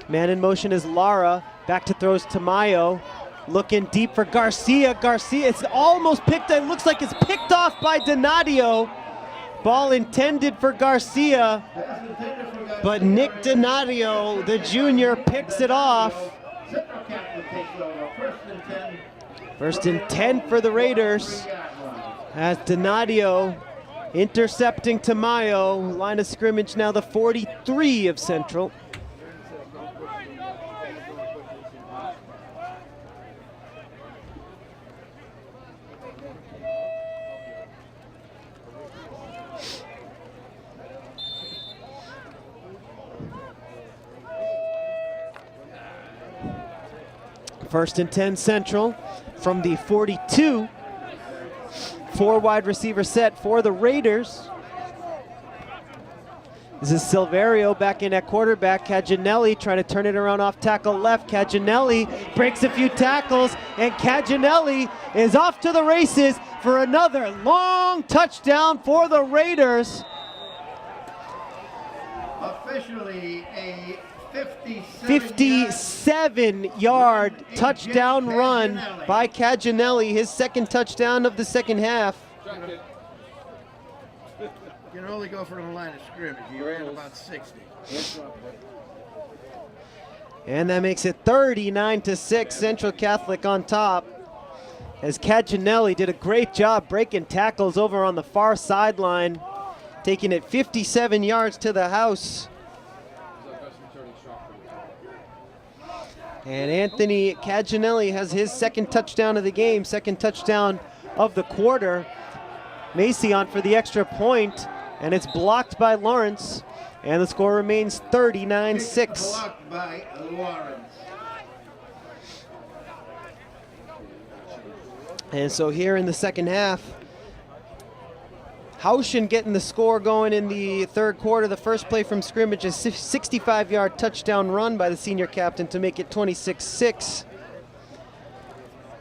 Man in motion is Lara. Back to throws Tamayo. Looking deep for Garcia. Garcia, it's almost picked. It looks like it's picked off by Donadio. Ball intended for Garcia. But Nick Donadio, the junior, picks it off. First and 10 for the Raiders. As Donadio intercepting Tamayo. Line of scrimmage now the 43 of Central. First and 10 Central from the 42. 4 wide receiver set for the Raiders. This is Silverio back in at quarterback. Caginelli trying to turn it around off tackle left. Caginelli breaks a few tackles, and Caginelli is off to the races for another long touchdown for the Raiders. Officially a 57-yard touchdown run by Caginelli, his second touchdown of the second half. You can only go for the line of scrimmage. He ran about 60. And that makes it 39-6, Central Catholic on top. As Caginelli did a great job breaking tackles over on the far sideline, taking it 57 yards to the house. And Anthony Caginelli has his second touchdown of the game, second touchdown of the quarter. Macy on for the extra point, and it's blocked by Lawrence, and the score remains 39-6. Blocked by Lawrence. And so here in the second half, Haushen getting the score going in the third quarter. The first play from scrimmage is a 65-yard touchdown run by the senior captain to make it 26-6.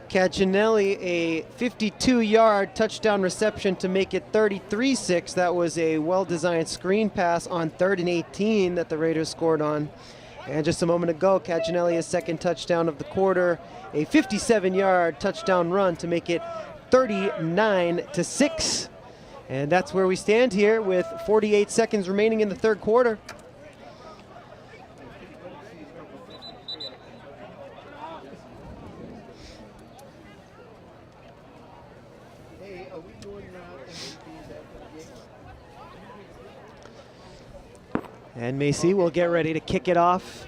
Caginelli a 52-yard touchdown reception to make it 33-6. That was a well-designed screen pass on 3rd and 18 that the Raiders scored on. And just a moment ago, Caginelli his second touchdown of the quarter, a 57-yard touchdown run to make it 39-6. And that's where we stand here with 48 seconds remaining in the third quarter. Hey, are we doing MVPs after the game? And Macy will get ready to kick it off.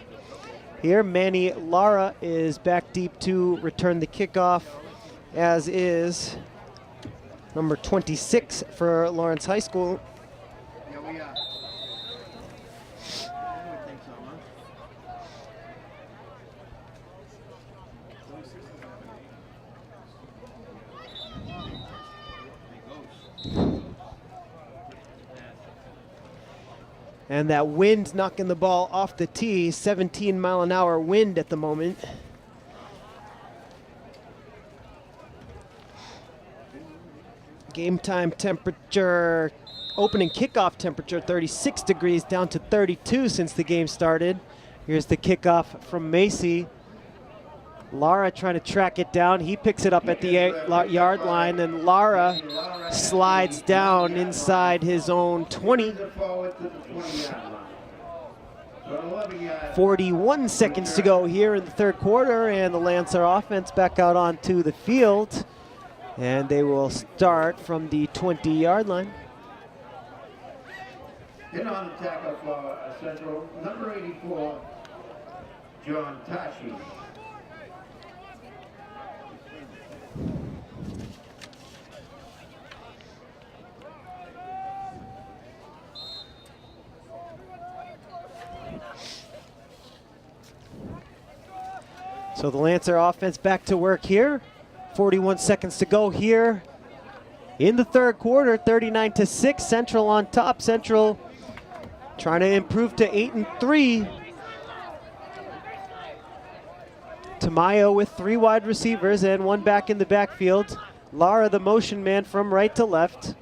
Here, Manny Lara is back deep to return the kickoff, as is number 26 for Lawrence High School. Yeah, we are. I would think so, huh? And that wind knocking the ball off the tee, 17-mile-an-hour wind at the moment. Game time temperature, opening kickoff temperature, 36 degrees down to 32 since the game started. Here's the kickoff from Macy. Lara trying to track it down. He picks it up at the yard line, and Lara slides down inside his own 20. 41 seconds to go here in the third quarter, and the Lancer offense back out onto the field. And they will start from the 20-yard line. In on the tackle for Central, number 84, John Tashi. So the Lancer offense back to work here. 41 seconds to go here in the third quarter, 39-6, Central on top. Central trying to improve to 8-3. Tamayo with 3 wide receivers and 1 back in the backfield. Lara, the motion man from right to left.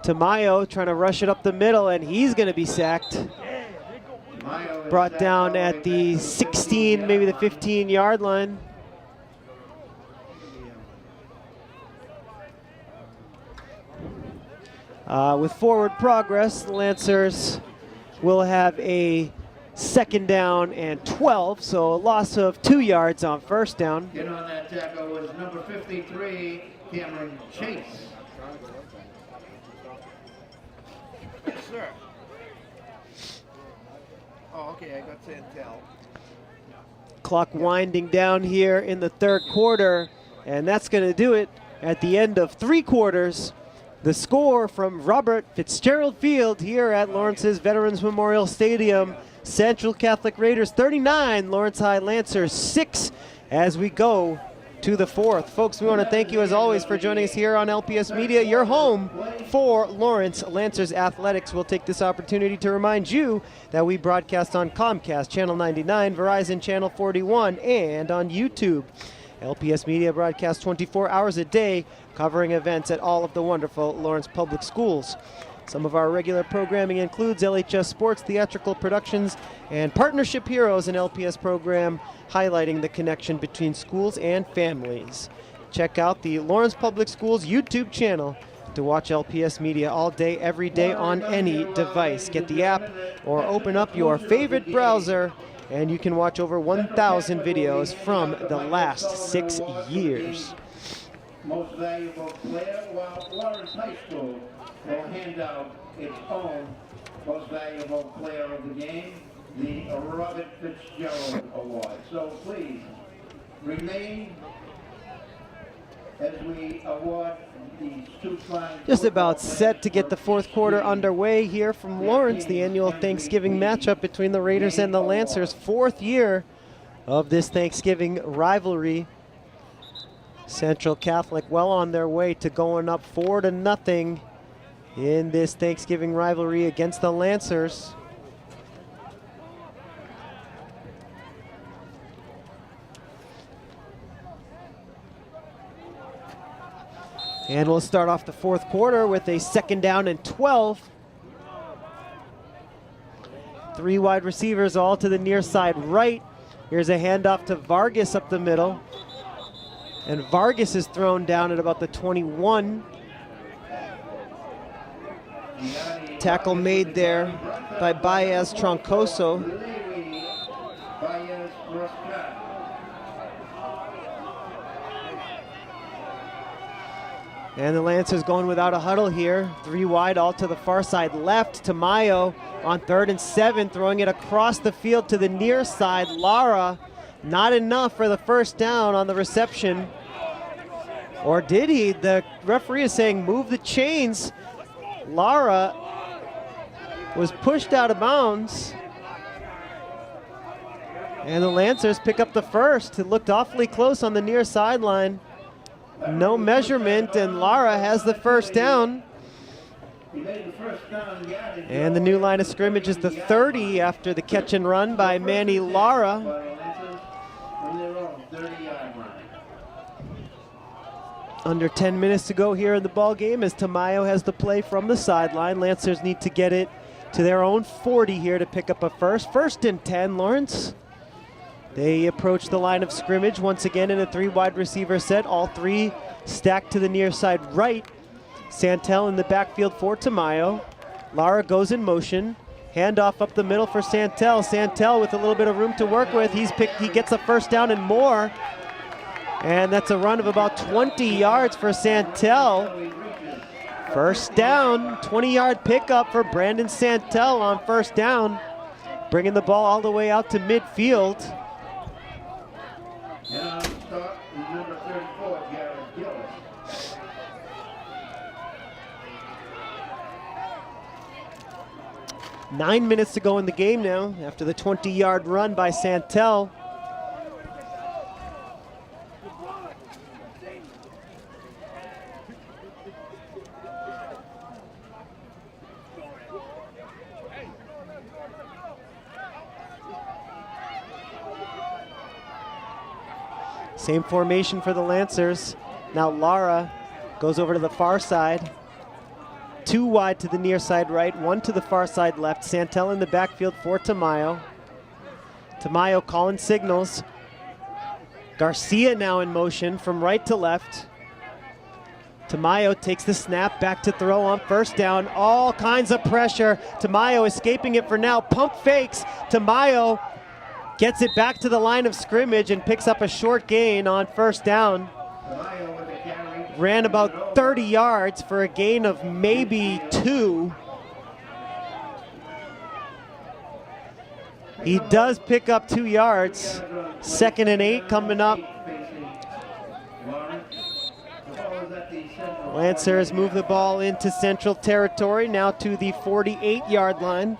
Tamayo trying to rush it up the middle, and he's going to be sacked. Brought down at the 16, maybe the 15-yard line. With forward progress, the Lancers will have a second down and 12, so a loss of 2 yards on first down. In on that tackle was number 53, Cameron Chase. Yes, sir. Oh, okay, I got to intel. Clock winding down here in the third quarter, and that's going to do it at the end of 3 quarters. The score from Robert Fitzgerald Field here at Lawrence's Veterans Memorial Stadium, Central Catholic Raiders 39, Lawrence High Lancers 6 as we go to the fourth. Folks, we want to thank you as always for joining us here on LPS Media, your home for Lawrence Lancers Athletics. We'll take this opportunity to remind you that we broadcast on Comcast Channel 99, Verizon Channel 41, and on YouTube. LPS Media broadcasts 24 hours a day, covering events at all of the wonderful Lawrence Public Schools. Some of our regular programming includes LHS Sports, theatrical productions, and partnership heroes, an LPS program highlighting the connection between schools and families. Check out the Lawrence Public Schools YouTube channel to watch LPS Media all day, every day on any device. Get the app or open up your favorite browser and you can watch over 1,000 videos from the last 6 years. Most valuable player, while Lawrence High School will hand out its own most valuable player of the game, the Robert Fitzgerald Award. So please remain as we award these two fine. Just about set to get the fourth quarter underway here from Lawrence, the annual Thanksgiving matchup between the Raiders and the Lancers. Fourth year of this Thanksgiving rivalry. Central Catholic well on their way to going up 4-0 in this Thanksgiving rivalry against the Lancers. And we'll start off the fourth quarter with a 2nd down and 12. 3 wide receivers all to the near side right. Here's a handoff to Vargas up the middle. And Vargas is thrown down at about the 21. Tackle made there by Baez Troncoso. And the Lancers going without a huddle here. 3 wide, all to the far side left. Tamayo on 3rd and 7, throwing it across the field to the near side. Lara, not enough for the first down on the reception. Or did he? The referee is saying move the chains. Lara was pushed out of bounds. And the Lancers pick up the first. It looked awfully close on the near sideline. No measurement, and Lara has the first down. And the new line of scrimmage is the 30 after the catch and run by Manny Lara. Under 10 minutes to go here in the ball game as Tamayo has the play from the sideline. Lancers need to get it to their own 40 here to pick up a first. 1st and 10, Lawrence. They approach the line of scrimmage once again in a 3 wide receiver set. All 3 stacked to the near side right. Santel in the backfield for Tamayo. Lara goes in motion. Handoff up the middle for Santel. Santel with a little bit of room to work with. He gets a first down and more. And that's a run of about 20 yards for Santel. First down, 20-yard pickup for Brandon Santel on first down. Bringing the ball all the way out to midfield. And on start, number 34, Jared Gillis. Nine minutes to go in the game now after the 20-yard run by Santel. Same formation for the Lancers. Now Lara goes over to the far side. 2 wide to the near side right, 1 to the far side left. Santel in the backfield for Tamayo. Tamayo calling signals. Garcia now in motion from right to left. Tamayo takes the snap, back to throw on first down. All kinds of pressure. Tamayo escaping it for now. Pump fakes. Tamayo gets it back to the line of scrimmage and picks up a short gain on first down. Ran about 30 yards for a gain of maybe 2. He does pick up 2 yards. 2nd and 8 coming up. Lancers move the ball into Central territory, now to the 48-yard line.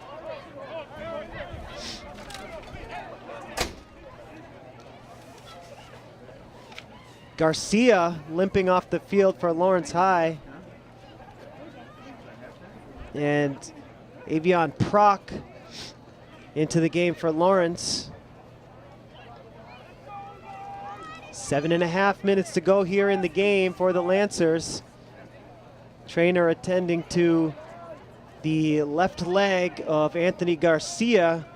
Garcia limping off the field for Lawrence High. And Avion Proc into the game for Lawrence. 7.5 minutes to go here in the game for the Lancers. Trainer attending to the left leg of Anthony Garcia.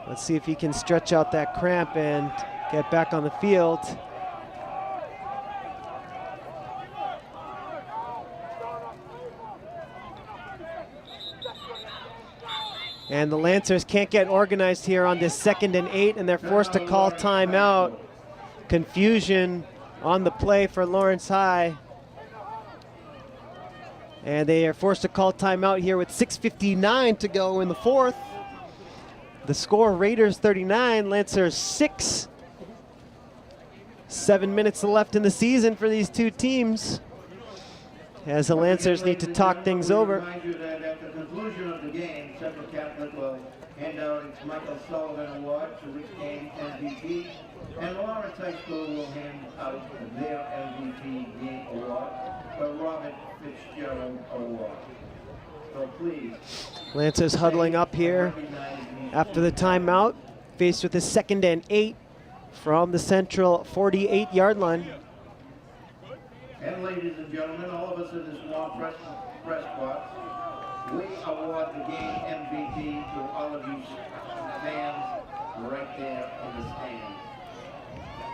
Let's see if he can stretch out that cramp and get back on the field. And the Lancers can't get organized here on this 2nd and 8, and they're forced to call timeout. Confusion on the play for Lawrence High. And they are forced to call timeout here with 6:59 to go in the 4th. The score, Raiders 39, Lancers 6. 7 minutes left in the season for these two teams, as the Lancers need to talk things over. Remind you that at the conclusion of the game, Central Catholic will hand out its Michael Sullivan Award to which game MVP, and Lawrence High School will hand out their MVP game award, the Robert Fitzgerald Award. So please. Lancers huddling up here after the timeout, faced with a 2nd and 8 from the Central 48-yard line. And ladies and gentlemen, all of us in this long press box, we award the game MVP to all of you fans right there in the stands.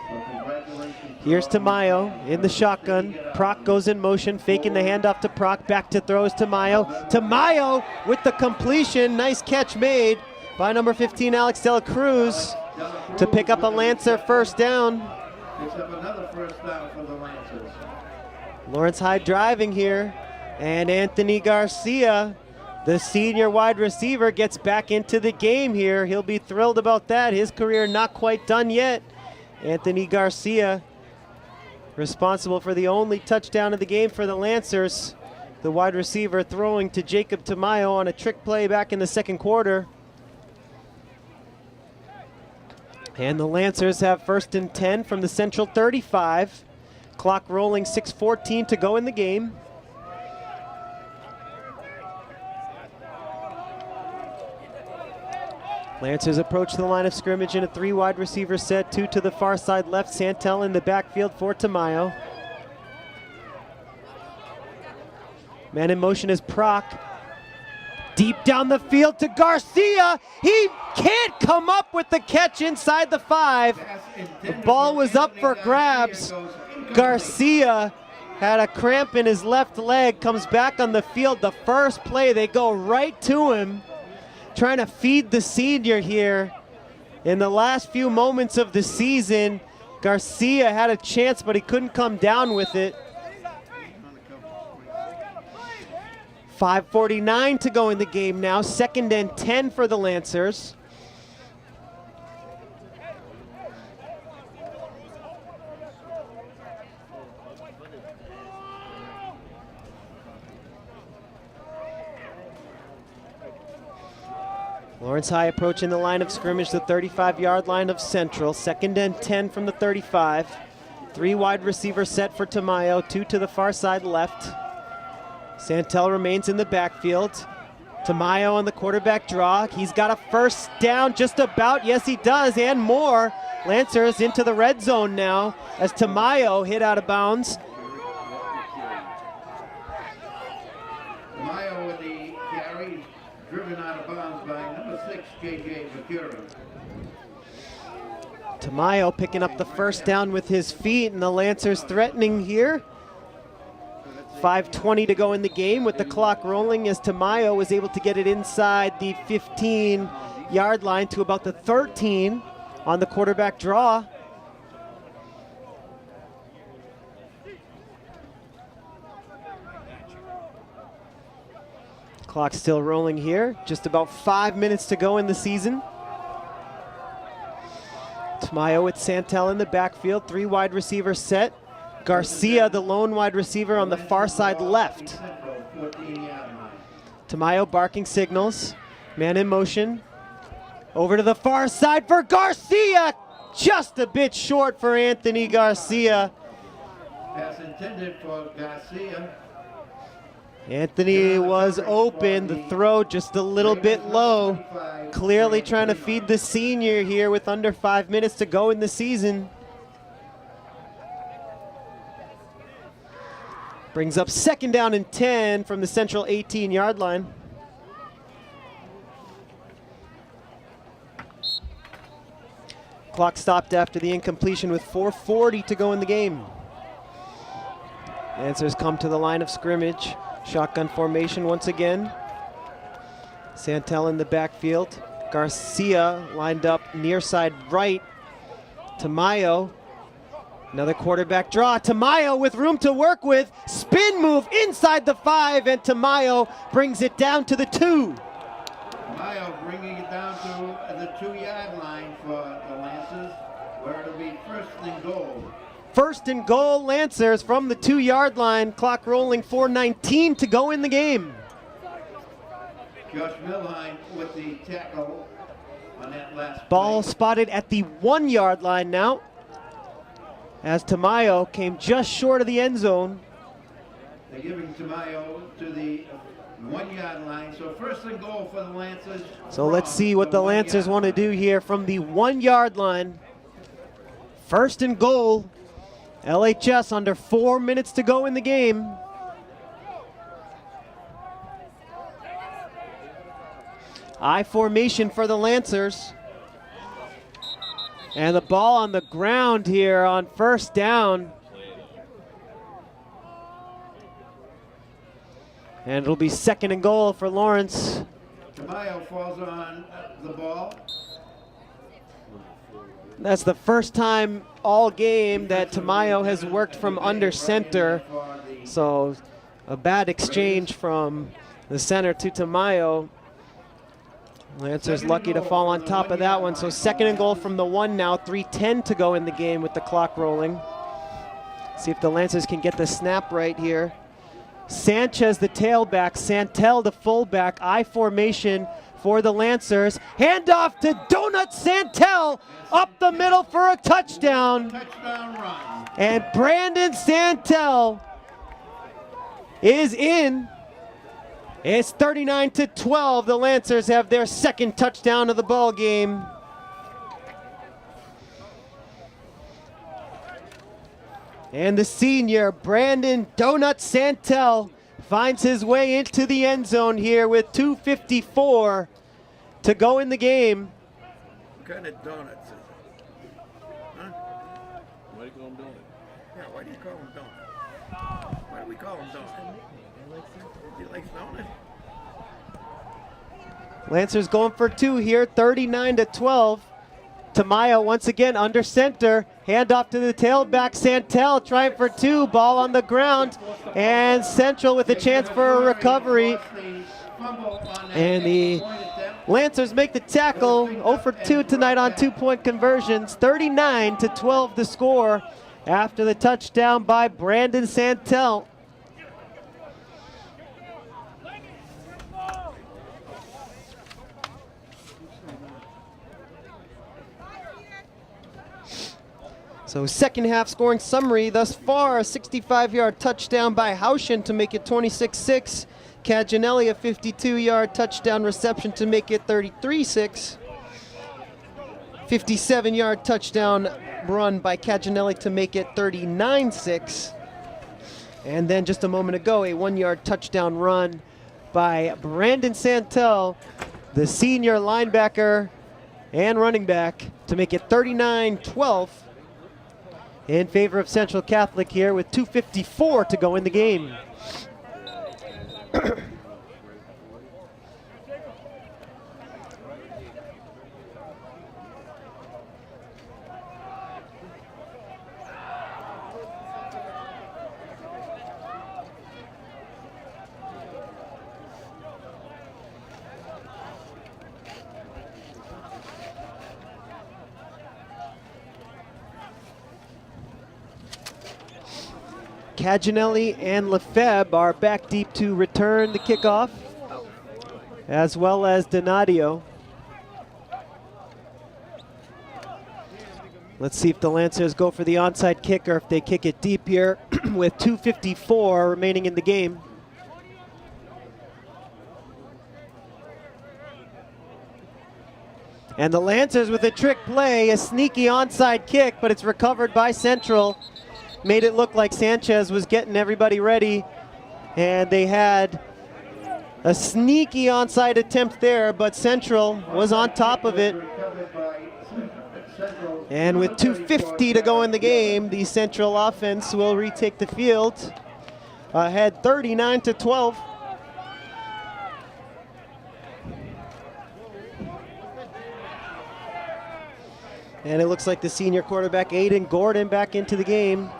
So congratulations. Here's Tamayo in the shotgun. Proc goes in motion, faking the handoff to Proc. Back to throws Tamayo. Tamayo with the completion. Nice catch made by number 15, Alex Dela Cruz, to pick up a Lancer first down. Picks up another first down for the Lancers. Lawrence High driving here, and Anthony Garcia, the senior wide receiver, gets back into the game here. He'll be thrilled about that. His career not quite done yet. Anthony Garcia, responsible for the only touchdown of the game for the Lancers. The wide receiver throwing to Jacob Tamayo on a trick play back in the 2nd quarter. And the Lancers have 1st and 10 from the Central 35. Clock rolling, 6:14 to go in the game. Lancers approach the line of scrimmage in a 3 wide receiver set, 2 to the far side left. Santel in the backfield for Tamayo. Man in motion is Proc. Deep down the field to Garcia. He can't come up with the catch inside the 5. The ball was up for grabs. Garcia had a cramp in his left leg, comes back on the field. The first play, they go right to him, trying to feed the senior here. In the last few moments of the season, Garcia had a chance, but he couldn't come down with it. 5:49 to go in the game now. 2nd and 10 for the Lancers. Lawrence High approaching the line of scrimmage, the 35-yard line of Central. 2nd and 10 from the 35. 3 wide receiver set for Tamayo, 2 to the far side left. Santel remains in the backfield. Tamayo on the quarterback draw. He's got a first down just about. Yes, he does, and more. Lancers into the red zone now as Tamayo hit out of bounds. Tamayo with the carry, driven out of bounds by number 6, J.J. Vacura. Tamayo picking up the first down with his feet, and the Lancers threatening here. 5:20 to go in the game with the clock rolling as Tamayo was able to get it inside the 15-yard line to about the 13 on the quarterback draw. Clock still rolling here. Just about 5 minutes to go in the season. Tamayo with Santel in the backfield. 3 wide receivers set. Garcia, the lone wide receiver on the far side left. Tamayo barking signals. Man in motion. Over to the far side for Garcia. just a bit short for Anthony Garcia. Pass intended for Garcia. Anthony was open, the throw just a little bit low. Clearly trying to feed the senior here with under 5 minutes to go in the season. Brings up 2nd down and 10 from the central 18-yard line. Clock stopped after the incompletion with 4:40 to go in the game. Lancers come to the line of scrimmage. Shotgun formation once again. Santel in the backfield. Garcia lined up near side right. Tamayo. Another quarterback draw. Tamayo with room to work with. Spin move inside the 5, and Tamayo brings it down to the 2. Tamayo bringing it down to the 2-yard line for the Lancers, where it'll be 1st and goal. 1st and goal, Lancers from the 2-yard line. Clock rolling, 4:19 to go in the game. Josh Milheim with the tackle on that last Ball play. spotted at the 1-yard line now, as Tamayo came just short of the end zone. They're giving Tamayo to the 1-yard line, so 1st and goal for the Lancers. So let's see what the Lancers want to do here from the 1-yard line. 1st and goal. LHS under 4 minutes to go in the game. I formation for the Lancers. And the ball on the ground here on 1st down. And it'll be 2nd and goal for Lawrence. Tamayo falls on the ball. That's the first time all game that Tamayo has worked from under center. So a bad exchange from the center to Tamayo. Lancers lucky to fall on top of that one. So 2nd and goal from the 1 now. 3:10 to go in the game with the clock rolling. See if the Lancers can get the snap right here. Sanchez the tailback, Santel the fullback. I formation for the Lancers. Handoff to Donut Santel up the middle for a touchdown. Touchdown run. And Brandon Santel is in. It's 39-12. The Lancers have their 2nd touchdown of the ball game. And the senior, Brandon Donut Santel, finds his way into the end zone here with 2:54 to go in the game. What kind of donuts is it? Huh? Why do you call them donuts? Yeah, why do you call them donuts? Why do we call them donuts? He likes donuts? Lancers going for 2 here, 39-12. Tamayo once again under center. Handoff to the tailback, Santel trying for 2. Ball on the ground, and Central with a chance for a recovery. And the Lancers make the tackle. 0 for 2 tonight on 2-point conversions. 39-12 the score after the touchdown by Brandon Santel. So 2nd half scoring summary thus far: a 65-yard touchdown by Haushin to make it 26-6. Caginelli a 52-yard touchdown reception to make it 33-6. 57-yard touchdown run by Caginelli to make it 39-6. And then just a moment ago, a 1-yard touchdown run by Brandon Santel, the senior linebacker and running back, to make it 39-12. In favor of Central Catholic here with 2:54 to go in the game. Caginelli and Lefebvre are back deep to return the kickoff, as well as Donadio. Let's see if the Lancers go for the onside kick or if they kick it deep here with 2:54 remaining in the game. And the Lancers with a trick play, a sneaky onside kick, but it's recovered by Central. Made it look like Sanchez was getting everybody ready, and they had a sneaky onside attempt there, but Central was on top of it. And with 2:50 to go in the game, the Central offense will retake the field, ahead 39-12. And it looks like the senior quarterback, Aiden Gordon, back into the game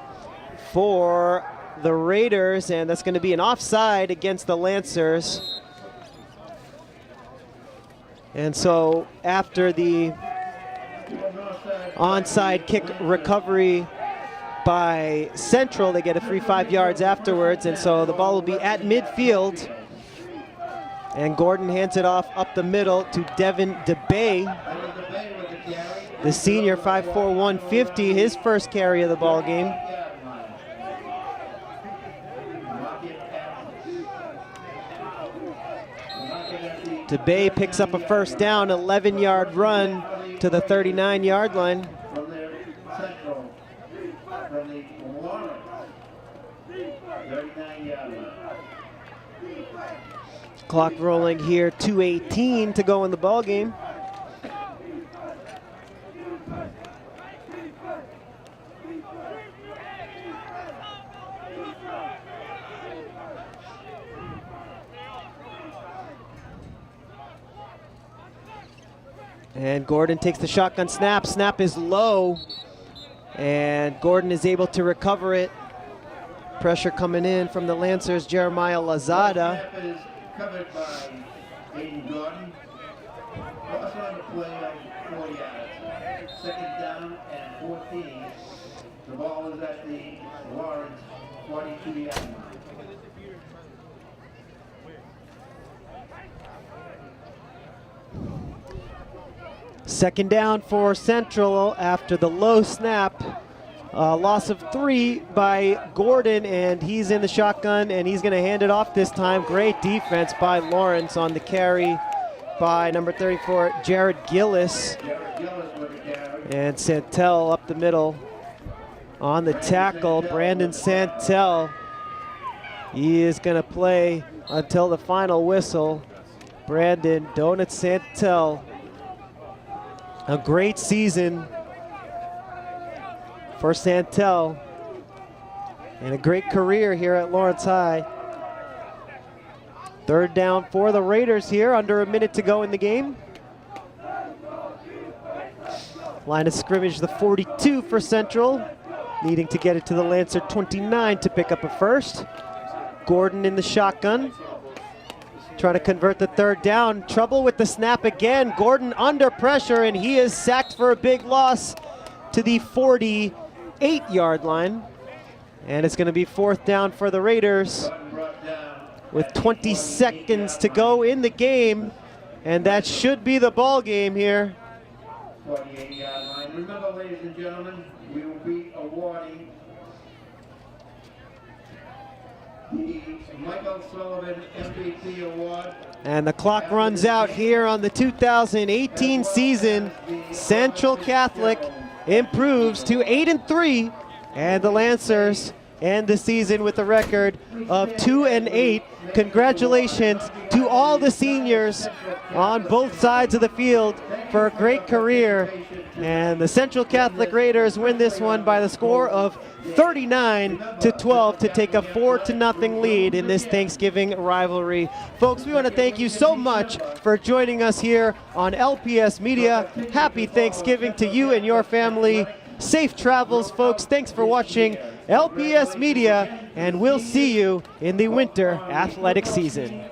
for the Raiders, and that's going to be an offside against the Lancers. And so after the onside kick recovery by Central, they get a free 5 yards afterwards, and so the ball will be at midfield. And Gordon hands it off up the middle to Devin DeBay. The senior, 5'4", 150, his first carry of the ball game. DeBay picks up a first down, 11-yard run to the 39-yard line. Clock rolling here, 2:18 to go in the ball game. And Gordon takes the shotgun snap. Snap is low, and Gordon is able to recover it. Pressure coming in from the Lancers, Jeremiah Lazada. Snap is covered by Aiden Gordon. Loss on the play of 4 yards. Second down and 14. The ball is at the Lawrence 42-yard line. Second down for Central after the low snap. Loss of 3 by Gordon, and he's in the shotgun, and he's going to hand it off this time. Great defense by Lawrence on the carry by number 34, Jared Gillis. And Santel up the middle on the tackle. Brandon Santel, he is going to play until the final whistle. Brandon Donut Santel, a great season for Santel and a great career here at Lawrence High. Third down for the Raiders here, under a minute to go in the game. Line of scrimmage, the 42 for Central, needing to get it to the Lancer 29 to pick up a first. Gordon in the shotgun, trying to convert the third down. Trouble with the snap again. Gordon under pressure, and he is sacked for a big loss to the 48-yard line. And it's going to be fourth down for the Raiders with 20 seconds to go in the game. And that should be the ball game here. 48-yard line. Remember, ladies and gentlemen, we will be awarding the Michael Sullivan MVP Award. And the clock runs out here on the 2018 season. Central Catholic improves to 8-3, and the Lancers end the season with a record of 2-8. Congratulations to all the seniors on both sides of the field for a great career. And the Central Catholic Raiders win this one by the score of 39-12 to take a 4-0 lead in this Thanksgiving rivalry. Folks, we want to thank you so much for joining us here on LPS Media. Happy Thanksgiving to you and your family. Safe travels, folks. Thanks for watching LPS Media, and we'll see you in the winter athletic season.